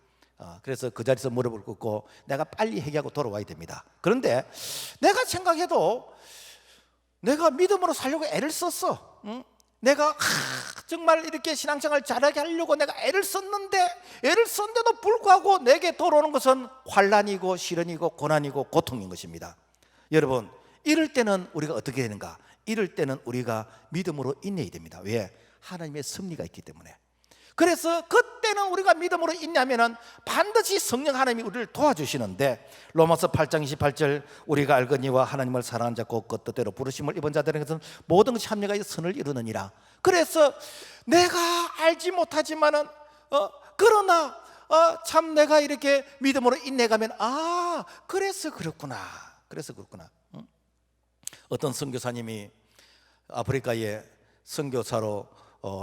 그래서 그 자리에서 무릎을 꿇고 내가 빨리 해결하고 돌아와야 됩니다. 그런데 내가 생각해도 내가 믿음으로 살려고 애를 썼어. 내가 정말 이렇게 신앙생활 잘하게 하려고 내가 애를 썼는데도 불구하고 내게 돌아오는 것은 환난이고 시련이고 고난이고 고통인 것입니다. 여러분 이럴 때는 우리가 어떻게 되는가? 이럴 때는 우리가 믿음으로 인내해야 됩니다. 왜? 하나님의 섭리가 있기 때문에. 그래서 그때는 우리가 믿음으로 인내하면 반드시 성령 하나님이 우리를 도와주시는데, 로마서 8장 28절 우리가 알거니와 하나님을 사랑하는 자 곧 그 뜻대로 부르심을 입은 자들은 것은 모든 것이 합력하여 선을 이루느니라. 그래서 내가 알지 못하지만은 그러나 참 내가 이렇게 믿음으로 인내가면 그래서 그렇구나. 어떤 선교사님이 아프리카에 선교사로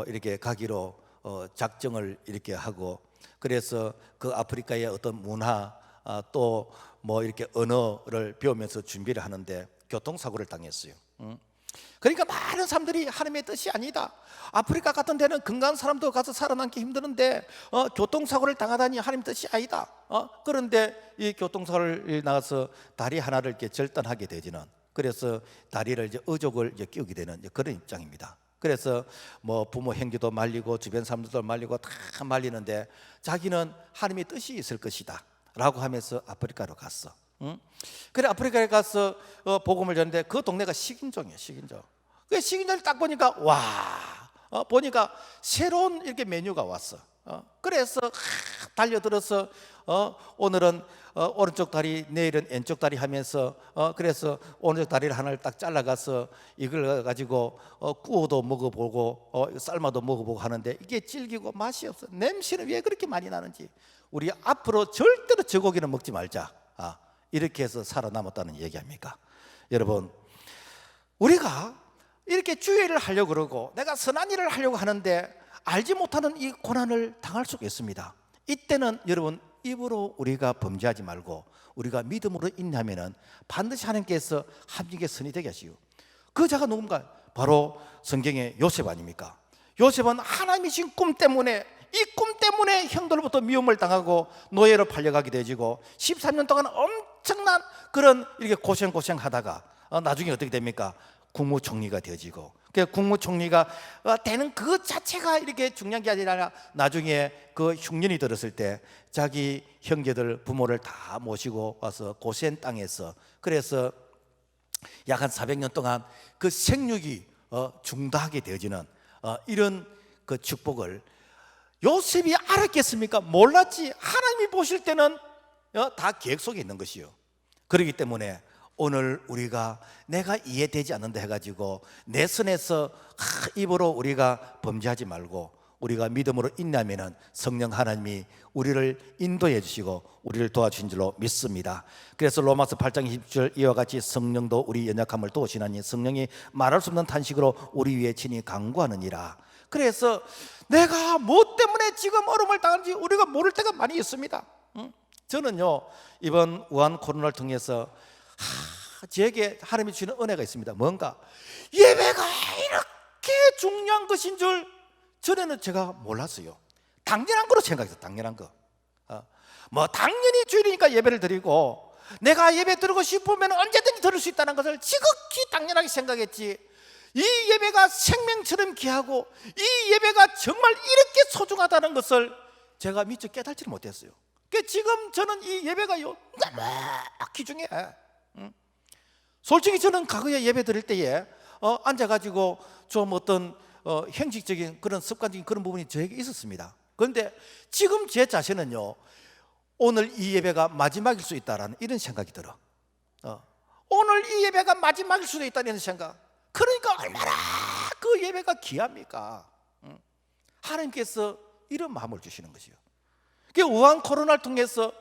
이렇게 가기로 작정을 이렇게 하고, 그래서 그 아프리카의 어떤 문화 또 뭐 이렇게 언어를 배우면서 준비를 하는데 교통사고를 당했어요. 그러니까 많은 사람들이 하나님의 뜻이 아니다, 아프리카 같은 데는 건강한 사람도 가서 살아남기 힘드는데 교통사고를 당하다니 하나님 뜻이 아니다. 그런데 이 교통사고를 나가서 다리 하나를 이렇게 절단하게 되지는, 그래서 다리를 이제 의족을 이제 끼우게 되는 이제 그런 입장입니다. 그래서 뭐 부모 형제도 말리고 주변 사람들도 말리고 다 말리는데 자기는 하나님의 뜻이 있을 것이다 라고 하면서 아프리카로 갔어. 그래 아프리카에 가서 복음을 전했는데 그 동네가 식인종이에요. 식인종. 그 식인종을 딱 보니까 보니까 새로운 이렇게 메뉴가 왔어. 그래서 달려들어서 오늘은 오른쪽 다리, 내일은 왼쪽 다리 하면서 그래서 오른쪽 다리를 하나를 딱 잘라가서 이걸 가지고 구워도 먹어보고 삶아도 먹어보고 하는데 이게 질기고 맛이 없어. 냄새는 왜 그렇게 많이 나는지. 우리 앞으로 절대로 저 고기는 먹지 말자. 이렇게 해서 살아남았다는 얘기합니까? 여러분, 우리가 이렇게 주의를 하려고 그러고 내가 선한 일을 하려고 하는데 알지 못하는 이 고난을 당할 수가 있습니다. 이때는 여러분, 입으로 우리가 범죄하지 말고 우리가 믿음으로 인내하면 반드시 하나님께서 합력의 선이 되게 하시오. 그 자가 누군가? 바로 성경의 요셉 아닙니까? 요셉은 하나님이 주신 꿈 때문에, 이 꿈 때문에 형들로부터 미움을 당하고 노예로 팔려가게 되지고 13년 동안 엄청난 그런 이렇게 고생하다가 나중에 어떻게 됩니까? 국무총리가 되어지고, 그 국무총리가 되는 그 자체가 이렇게 중요한 게 아니라 나중에 그 흉년이 들었을 때 자기 형제들 부모를 다 모시고 와서 고센 땅에서, 그래서 약 한 400년 동안 그 생육이 중단하게 되어지는 이런 그 축복을 요셉이 알았겠습니까? 몰랐지. 하나님이 보실 때는 다 계획 속에 있는 것이요. 그렇기 때문에 오늘 우리가 내가 이해되지 않는다 해가지고 내 선에서 입으로 우리가 범죄하지 말고 우리가 믿음으로 인내하면 성령 하나님이 우리를 인도해 주시고 우리를 도와주신 줄로 믿습니다. 그래서 로마서 8장 20절 이와 같이 성령도 우리 연약함을 도우시나니 성령이 말할 수 없는 탄식으로 우리 위에 친히 간구하느니라. 그래서 내가 뭐 때문에 지금 어려움을 당하는지 우리가 모를 때가 많이 있습니다. 저는요, 이번 우한 코로나를 통해서 제게 하나님이 주시는 은혜가 있습니다. 뭔가 예배가 이렇게 중요한 것인 줄 전에는 제가 몰랐어요. 당연한 거로 생각했어요. 당연한 거. 뭐 당연히 주일이니까 예배를 드리고 내가 예배 드리고 싶으면 언제든지 드릴 수 있다는 것을 지극히 당연하게 생각했지, 이 예배가 생명처럼 귀하고 이 예배가 정말 이렇게 소중하다는 것을 제가 미처 깨닫지를 못했어요. 그러니까 지금 저는 이 예배가요 너무 귀중해. 솔직히 저는 과거에 예배 드릴 때에 앉아가지고 좀 어떤 형식적인 그런 습관적인 그런 부분이 저에게 있었습니다. 그런데 지금 제 자신은요, 오늘 이 예배가 마지막일 수 있다라는 이런 생각이 들어. 오늘 이 예배가 마지막일 수도 있다는 생각. 그러니까 얼마나 그 예배가 귀합니까? 하나님께서 이런 마음을 주시는 것이요. 그 우한 코로나를 통해서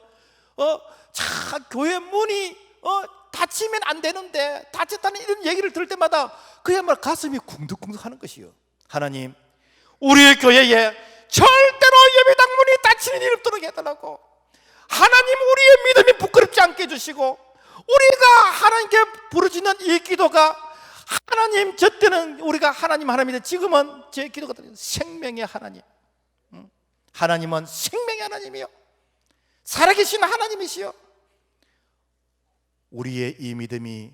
참 교회 문이 닫히면 안 되는데 닫혔다는 이런 얘기를 들을 때마다 그야말로 가슴이 쿵득쿵득하는 것이요. 하나님, 우리의 교회에 절대로 예배당 문이 닫히는 일 없도록 해달라고. 하나님, 우리의 믿음이 부끄럽지 않게 해주시고 우리가 하나님께 부르짖는 이 기도가 하나님, 저 때는 우리가 하나님인데 지금은 제 기도가 생명의 하나님. 하나님은 생명의 하나님이요, 살아계신 하나님이시요. 우리의 이 믿음이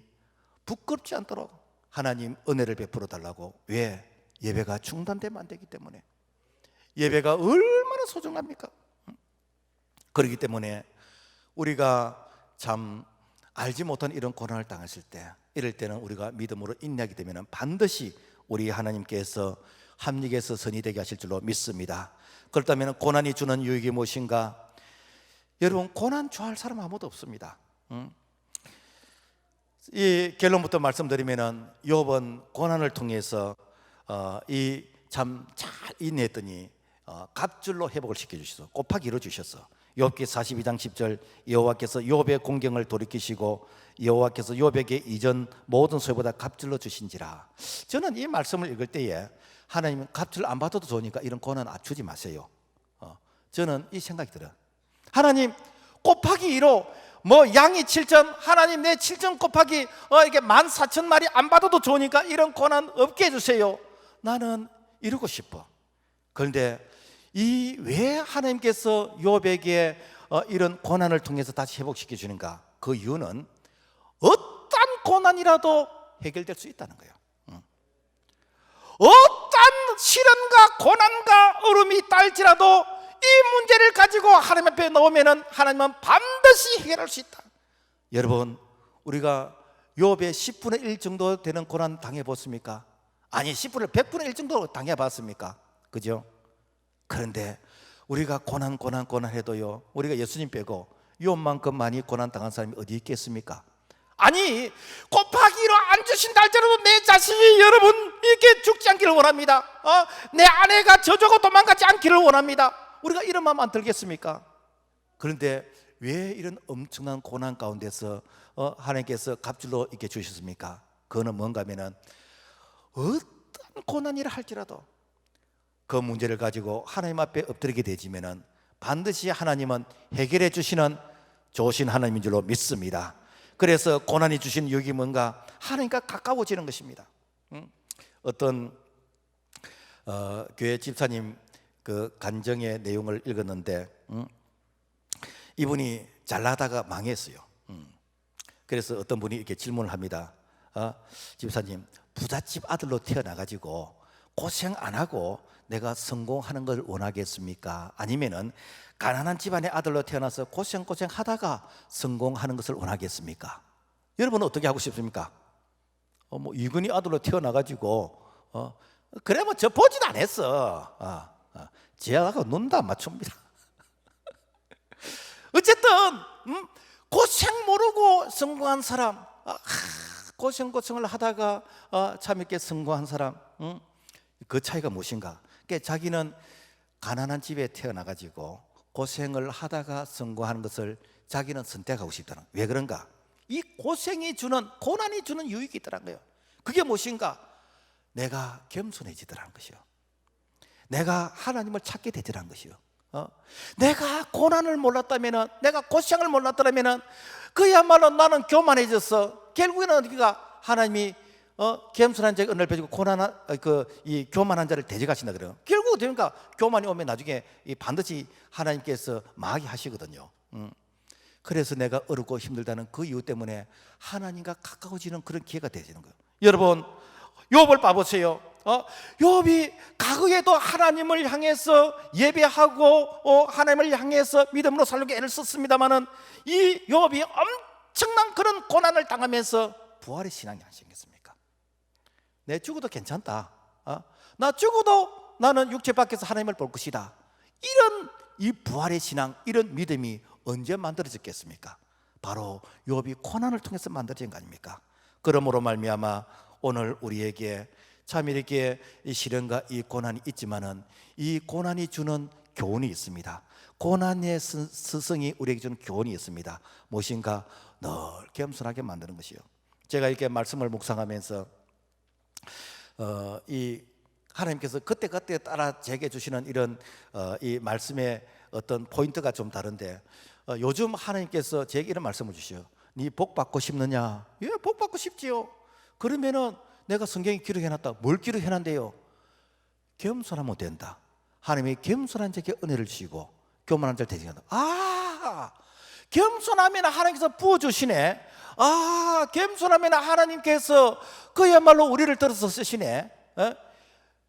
부끄럽지 않도록 하나님 은혜를 베풀어 달라고. 왜? 예배가 중단되면 안 되기 때문에. 예배가 얼마나 소중합니까? 그렇기 때문에 우리가 참 알지 못한 이런 고난을 당했을 때, 이럴 때는 우리가 믿음으로 인내하게 되면 반드시 우리 하나님께서 합력해서 선이 되게 하실 줄로 믿습니다. 그렇다면 고난이 주는 유익이 무엇인가? 여러분, 고난 좋아할 사람 아무도 없습니다. 이 결론부터 말씀드리면은 욥은 고난을 통해서 이 참 잘 인내했더니 갑줄로 회복을 시켜주셔서 곱하기 이루어주셔서 욥기 42장 10절 여호와께서 욥의 공경을 돌이키시고 여호와께서 욥에게 이전 모든 소유보다 갑줄로 주신지라. 저는 이 말씀을 읽을 때에 하나님은 갑줄 안 받아도 좋으니까 이런 고난 주지 마세요. 저는 이 생각이 들어요. 하나님, 곱하기 2로 뭐 양이 7천, 하나님 내 7천 곱하기 이게 14,000마리 안 받아도 좋으니까 이런 고난 없게 해주세요. 나는 이루고 싶어. 그런데 이 왜 하나님께서 욥에게 이런 고난을 통해서 다시 회복시켜 주는가? 그 이유는 어떤 고난이라도 해결될 수 있다는 거예요. 어떤 시련과 고난과 어려움이 딸지라도 이 문제를 가지고 하나님 앞에 놓으면 하나님은 반드시 해결할 수 있다. 여러분, 우리가 욥의 10분의 1 정도 되는 고난 당해봤습니까? 아니, 100분의 1 정도 당해봤습니까? 그죠? 그런데 우리가 고난 해도요, 우리가 예수님 빼고 욥만큼 많이 고난 당한 사람이 어디 있겠습니까? 아니, 곱하기로 안 주신다 할지라도 내 자신이 여러분 이렇게 죽지 않기를 원합니다. 내 아내가 저주고 도망가지 않기를 원합니다. 우리가 이런 마음 안 들겠습니까? 그런데 왜 이런 엄청난 고난 가운데서 하나님께서 갑줄로 이렇게 주셨습니까? 그거는 뭔가 하면은 어떤 고난이라 할지라도 그 문제를 가지고 하나님 앞에 엎드리게 되지면은 반드시 하나님은 해결해 주시는 좋으신 하나님인 줄로 믿습니다. 그래서 고난이 주신 유익이 뭔가? 하나님과 가까워지는 것입니다. 어떤 교회 집사님 그 간증의 내용을 읽었는데 이분이 잘나다가 망했어요. 그래서 어떤 분이 이렇게 질문을 합니다. 집사님, 부잣집 아들로 태어나가지고 고생 안 하고 내가 성공하는 걸 원하겠습니까? 아니면은 가난한 집안의 아들로 태어나서 고생 하다가 성공하는 것을 원하겠습니까? 여러분은 어떻게 하고 싶습니까? 뭐 이근희 아들로 태어나가지고 그래 뭐 저 보지도 안 했어. 지하가 눈도 안 맞춥니다. 어쨌든 고생 모르고 성공한 사람, 고생을 하다가 참 이렇게 성공한 사람, 그 차이가 무엇인가? 그러니까 자기는 가난한 집에 태어나가지고 고생을 하다가 성공하는 것을 자기는 선택하고 싶다는 거예요. 왜 그런가? 이 고생이 주는, 고난이 주는 유익이 있더라는 거예요. 그게 무엇인가? 내가 겸손해지더라는 것이요, 내가 하나님을 찾게 되더라는 것이요. 내가 고난을 몰랐다면은, 내가 고생을 몰랐더라면은 그야말로 나는 교만해졌어. 결국에는 우리가 하나님이 겸손한 자에게 은혜를 베주고 이 교만한 자를 대적하신다 그래요. 결국 그러니까 교만이 오면 나중에 반드시 하나님께서 망하게 하시거든요. 그래서 내가 어렵고 힘들다는 그 이유 때문에 하나님과 가까워지는 그런 기회가 되시는 거예요. 여러분, 욥을 봐보세요. 욥이 과거에도 하나님을 향해서 예배하고 하나님을 향해서 믿음으로 살려고 애를 썼습니다마는 이 욥이 엄청난 그런 고난을 당하면서 부활의 신앙이 안 생겼습니까? 내 죽어도 괜찮다. 나 죽어도 나는 육체 밖에서 하나님을 볼 것이다. 이런 이 부활의 신앙, 이런 믿음이 언제 만들어졌겠습니까? 바로 욥이 고난을 통해서 만들어진 거 아닙니까? 그러므로 말미암아 오늘 우리에게 참 이렇게 이 시련과 이 고난이 있지만은 이 고난이 주는 교훈이 있습니다. 고난의 스승이 우리에게 주는 교훈이 있습니다. 무엇인가? 늘 겸손하게 만드는 것이요. 제가 이렇게 말씀을 묵상하면서 이 하나님께서 그때 따라 제게 주시는 이런 이 말씀의 어떤 포인트가 좀 다른데, 요즘 하나님께서 제게 이런 말씀을 주시요. 네 복 받고 싶느냐? 예, 복 받고 싶지요. 그러면은 내가 성경에 기록해놨다. 뭘 기록해놨는데요? 겸손하면 된다. 하나님이 겸손한 자에게 은혜를 주시고 교만한 자를 대적한다. 겸손하면 하나님께서 부어주시네. 겸손하면 하나님께서 그야말로 우리를 들어서 쓰시네.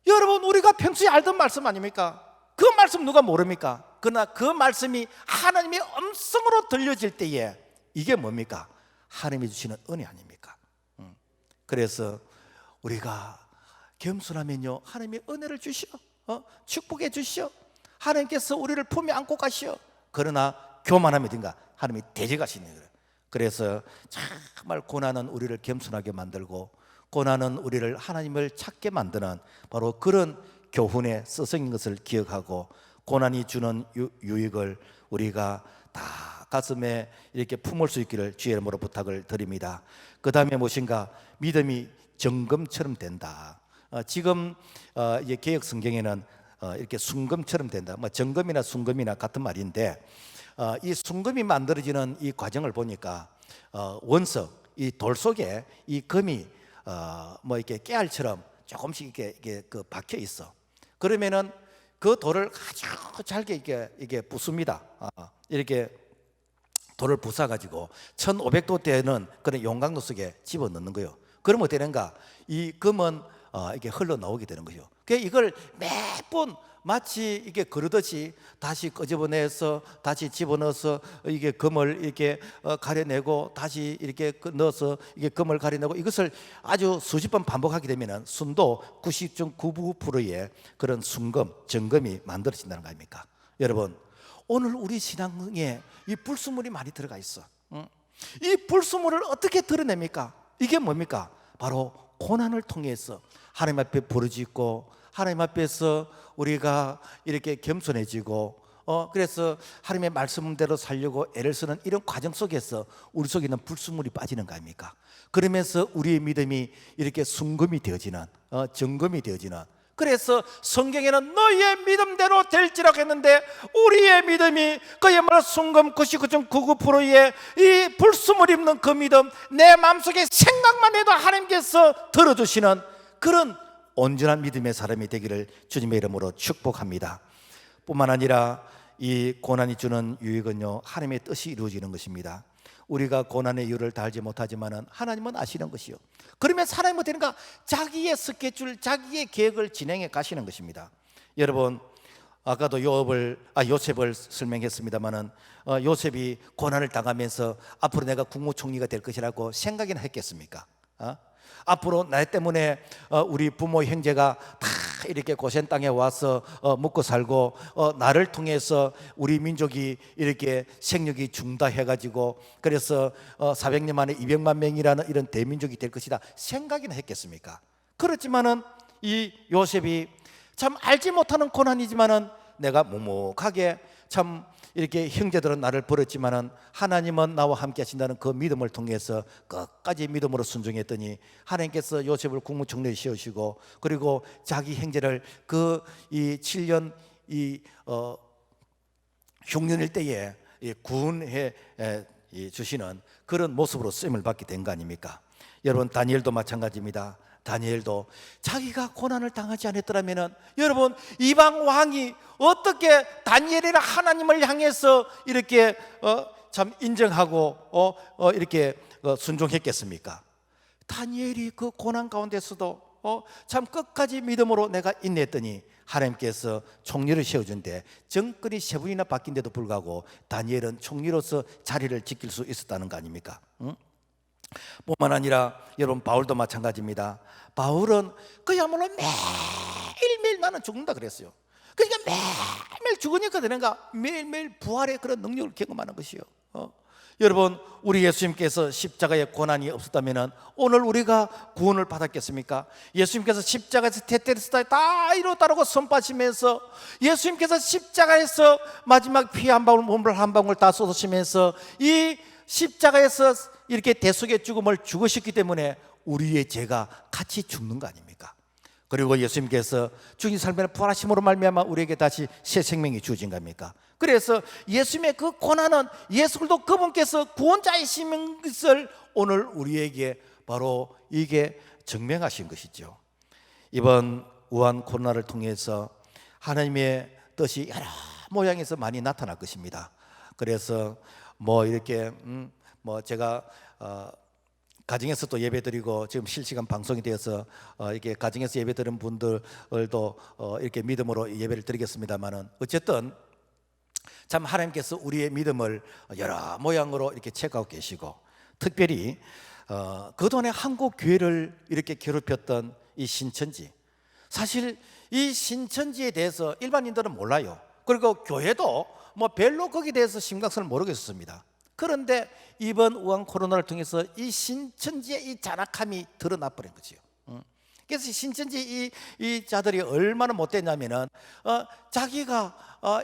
여러분, 우리가 평소에 알던 말씀 아닙니까? 그 말씀 누가 모릅니까? 그러나 그 말씀이 하나님의 음성으로 들려질 때에 이게 뭡니까? 하나님이 주시는 은혜 아닙니까? 그래서 우리가 겸손하면요, 하나님이 은혜를 주시오, 축복해 주시오. 하나님께서 우리를 품에 안고 가시오. 그러나 교만하면 된가? 하나님이 대적하시는 거예요. 그래서 정말 고난은 우리를 겸손하게 만들고 고난은 우리를 하나님을 찾게 만드는 바로 그런 교훈의 스승인 것을 기억하고 고난이 주는 유익을 우리가 다 가슴에 이렇게 품을 수 있기를 주의 이름으로 부탁을 드립니다. 그 다음에 무엇인가? 믿음이 정금처럼 된다. 지금 이제 개역 성경에는 이렇게 순금처럼 된다. 뭐 정금이나 순금이나 같은 말인데 이 순금이 만들어지는 이 과정을 보니까 원석, 이 돌 속에 이 금이 뭐 이렇게 깨알처럼 조금씩 이게 그 박혀 있어. 그러면은 그 돌을 아주 잘게 이게 부숩니다. 이렇게 돌을 부숴 가지고 1500도 되는 그런 용광로 속에 집어넣는 거예요. 그러면 어떻게 되는가? 이 금은 이게 흘러 나오게 되는 거죠. 그러니까 이걸 몇 번 마치 이게 그러듯이 다시 끄집어내서 다시 집어넣어서 이게 금을 이렇게 가려내고 다시 이렇게 넣어서 이게 금을 가려내고 이것을 아주 수십 번 반복하게 되면은 순도 90.99%의 그런 순금, 정금이 만들어진다는 거 아닙니까? 여러분, 오늘 우리 신앙에 이 불순물이 많이 들어가 있어. 이 불순물을 어떻게 드러냅니까? 이게 뭡니까? 바로 고난을 통해서 하나님 앞에 부르짖고 하나님 앞에서 우리가 이렇게 겸손해지고 그래서 하나님의 말씀대로 살려고 애를 쓰는 이런 과정 속에서 우리 속에 있는 불순물이 빠지는 거 아닙니까? 그러면서 우리의 믿음이 이렇게 순금이 되어지는, 정금이 되어지는. 그래서 성경에는 너희의 믿음대로 될지라고 했는데, 우리의 믿음이 그야말로 순금 99.99%의 이 불순물 있는 그 믿음, 내 마음속에 생각만 해도 하나님께서 들어주시는 그런 온전한 믿음의 사람이 되기를 주님의 이름으로 축복합니다. 뿐만 아니라 이 고난이 주는 유익은요, 하나님의 뜻이 이루어지는 것입니다. 우리가 고난의 이유를 다 알지 못하지만 하나님은 아시는 것이요, 그러면 하나님은 되는가? 자기의 스케줄, 자기의 계획을 진행해 가시는 것입니다. 여러분, 아까도 요셉을 설명했습니다마는 요셉이 고난을 당하면서 앞으로 내가 국무총리가 될 것이라고 생각이나 했겠습니까? 앞으로 나 때문에 우리 부모 형제가 다 이렇게 고센 땅에 와서 먹고 살고, 나를 통해서 우리 민족이 이렇게 생육이 중다해가지고 그래서 400년 만에 200만 명이라는 이런 대민족이 될 것이다 생각이나 했겠습니까? 그렇지만은 이 요셉이 참 알지 못하는 고난이지만은 내가 묵묵하게 참 이렇게 형제들은 나를 버렸지만은 하나님은 나와 함께 하신다는 그 믿음을 통해서 끝까지 믿음으로 순종했더니 하나님께서 요셉을 국무총리에 세우시고, 그리고 자기 형제를 그 이 7년 흉년일 때에 구원해 주시는 그런 모습으로 쓰임을 받게 된 거 아닙니까? 여러분, 다니엘도 마찬가지입니다. 다니엘도 자기가 고난을 당하지 않았더라면, 여러분, 이방 왕이 어떻게 다니엘이라 하나님을 향해서 이렇게 참 인정하고 이렇게 순종했겠습니까? 다니엘이 그 고난 가운데서도 참 끝까지 믿음으로 내가 인내했더니 하나님께서 총리를 세워준데 정권이 세 분이나 바뀐데도 불구하고 다니엘은 총리로서 자리를 지킬 수 있었다는 거 아닙니까? 뿐만 아니라 여러분, 바울도 마찬가지입니다. 바울은 그야말로 매일매일 나는 죽는다 그랬어요. 그러니까 매일매일 죽으니까 되는가? 매일매일 부활의 그런 능력을 경험하는 것이요. 여러분, 우리 예수님께서 십자가에 고난이 없었다면 오늘 우리가 구원을 받았겠습니까? 예수님께서 십자가에서 테텔스타에 다 이루었다고 선포하시면서, 예수님께서 십자가에서 마지막 피 한 방울, 몸을 한 방울 다 쏟으시면서 이 십자가에서 이렇게 대속의 죽음을 죽으셨기 때문에 우리의 죄가 같이 죽는 거 아닙니까? 그리고 예수님께서 죽은 삶의 부활하심으로 말미암아 우리에게 다시 새 생명이 주어진 겁니까? 그래서 예수님의 그 고난은 예수도 그분께서 구원자이신 것을 오늘 우리에게 바로 이게 증명하신 것이죠. 이번 우한 코로나를 통해서 하나님의 뜻이 여러 모양에서 많이 나타날 것입니다. 그래서 이렇게 제가 가정에서 또 예배드리고 지금 실시간 방송이 되어서 이렇게 가정에서 예배드리는 분들도 이렇게 믿음으로 예배를 드리겠습니다만은, 어쨌든 참 하나님께서 우리의 믿음을 여러 모양으로 이렇게 체크하고 계시고, 특별히 그동안에 한국 교회를 이렇게 괴롭혔던 이 신천지, 사실 이 신천지에 대해서 일반인들은 몰라요. 그리고 교회도 별로 거기에 대해서 심각성을 모르겠습니다. 그런데 이번 우한 코로나를 통해서 이 신천지의 이 잔악함이 드러나 버린 거지요. 그래서 신천지 이 자들이 얼마나 못됐냐면은 자기가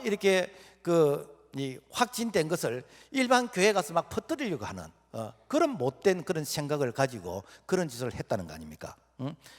이렇게 이 확진된 것을 일반 교회 가서 막 퍼뜨리려고 하는 그런 못된 그런 생각을 가지고 그런 짓을 했다는 거 아닙니까?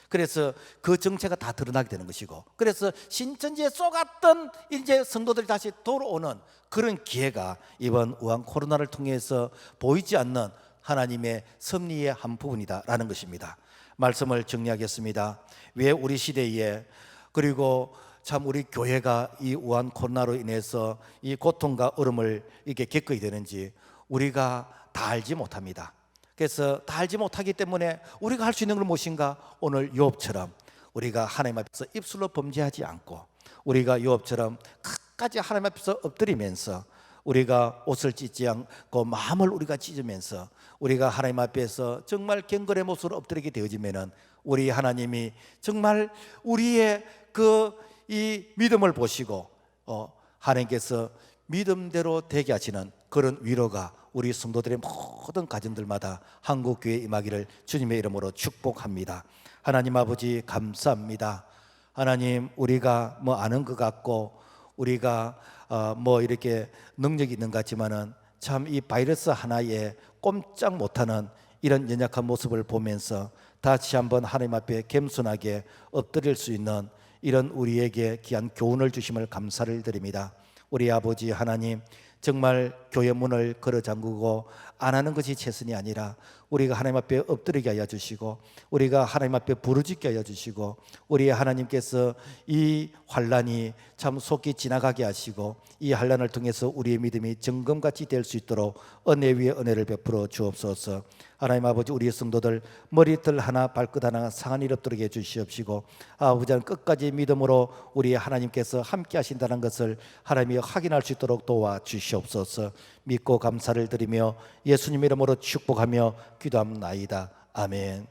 그래서 그 정체가 다 드러나게 되는 것이고, 그래서 신천지에 쏘갔던 이제 성도들이 다시 돌아오는 그런 기회가 이번 우한 코로나를 통해서 보이지 않는 하나님의 섭리의 한 부분이다라는 것입니다. 말씀을 정리하겠습니다. 왜 우리 시대에, 그리고 참 우리 교회가 이 우한 코로나로 인해서 이 고통과 어려움을 이렇게 겪어야 되는지 우리가 다 알지 못합니다. 그래서 다 알지 못하기 때문에 우리가 할 수 있는 건 무엇인가? 오늘 요업처럼 우리가 하나님 앞에서 입술로 범죄하지 않고, 우리가 요업처럼 끝까지 하나님 앞에서 엎드리면서, 우리가 옷을 찢지 않고 마음을 우리가 찢으면서 우리가 하나님 앞에서 정말 경건의 모습으로 엎드리게 되어지면은 우리 하나님이 정말 우리의 이 믿음을 보시고 하나님께서 믿음대로 되게 하시는 그런 위로가 우리 성도들의 모든 가정들마다 한국교회에 임하기를 주님의 이름으로 축복합니다. 하나님 아버지 감사합니다. 하나님, 우리가 아는 것 같고 우리가 뭐 이렇게 능력이 있는 것 같지만은 참 이 바이러스 하나에 꼼짝 못하는 이런 연약한 모습을 보면서 다시 한번 하나님 앞에 겸손하게 엎드릴 수 있는 이런 우리에게 귀한 교훈을 주심을 감사를 드립니다. 우리 아버지 하나님, 정말 교회 문을 걸어 잠그고 안 하는 것이 최선이 아니라 우리가 하나님 앞에 엎드리게 하여 주시고, 우리가 하나님 앞에 부르짖게 하여 주시고, 우리 하나님께서 이 환난이 참 속히 지나가게 하시고, 이 환난을 통해서 우리의 믿음이 정금같이 될 수 있도록 은혜 위에 은혜를 베풀어 주옵소서. 하나님 아버지, 우리의 성도들 머리털 하나 발끝 하나 상한 일 없도록 해 주시옵시고, 아버지 하나님 끝까지 믿음으로 우리 하나님께서 함께 하신다는 것을 하나님이 확인할 수 있도록 도와 주시옵소서. 믿고 감사를 드리며 예수님 이름으로 축복하며 기도합나이다. 아멘.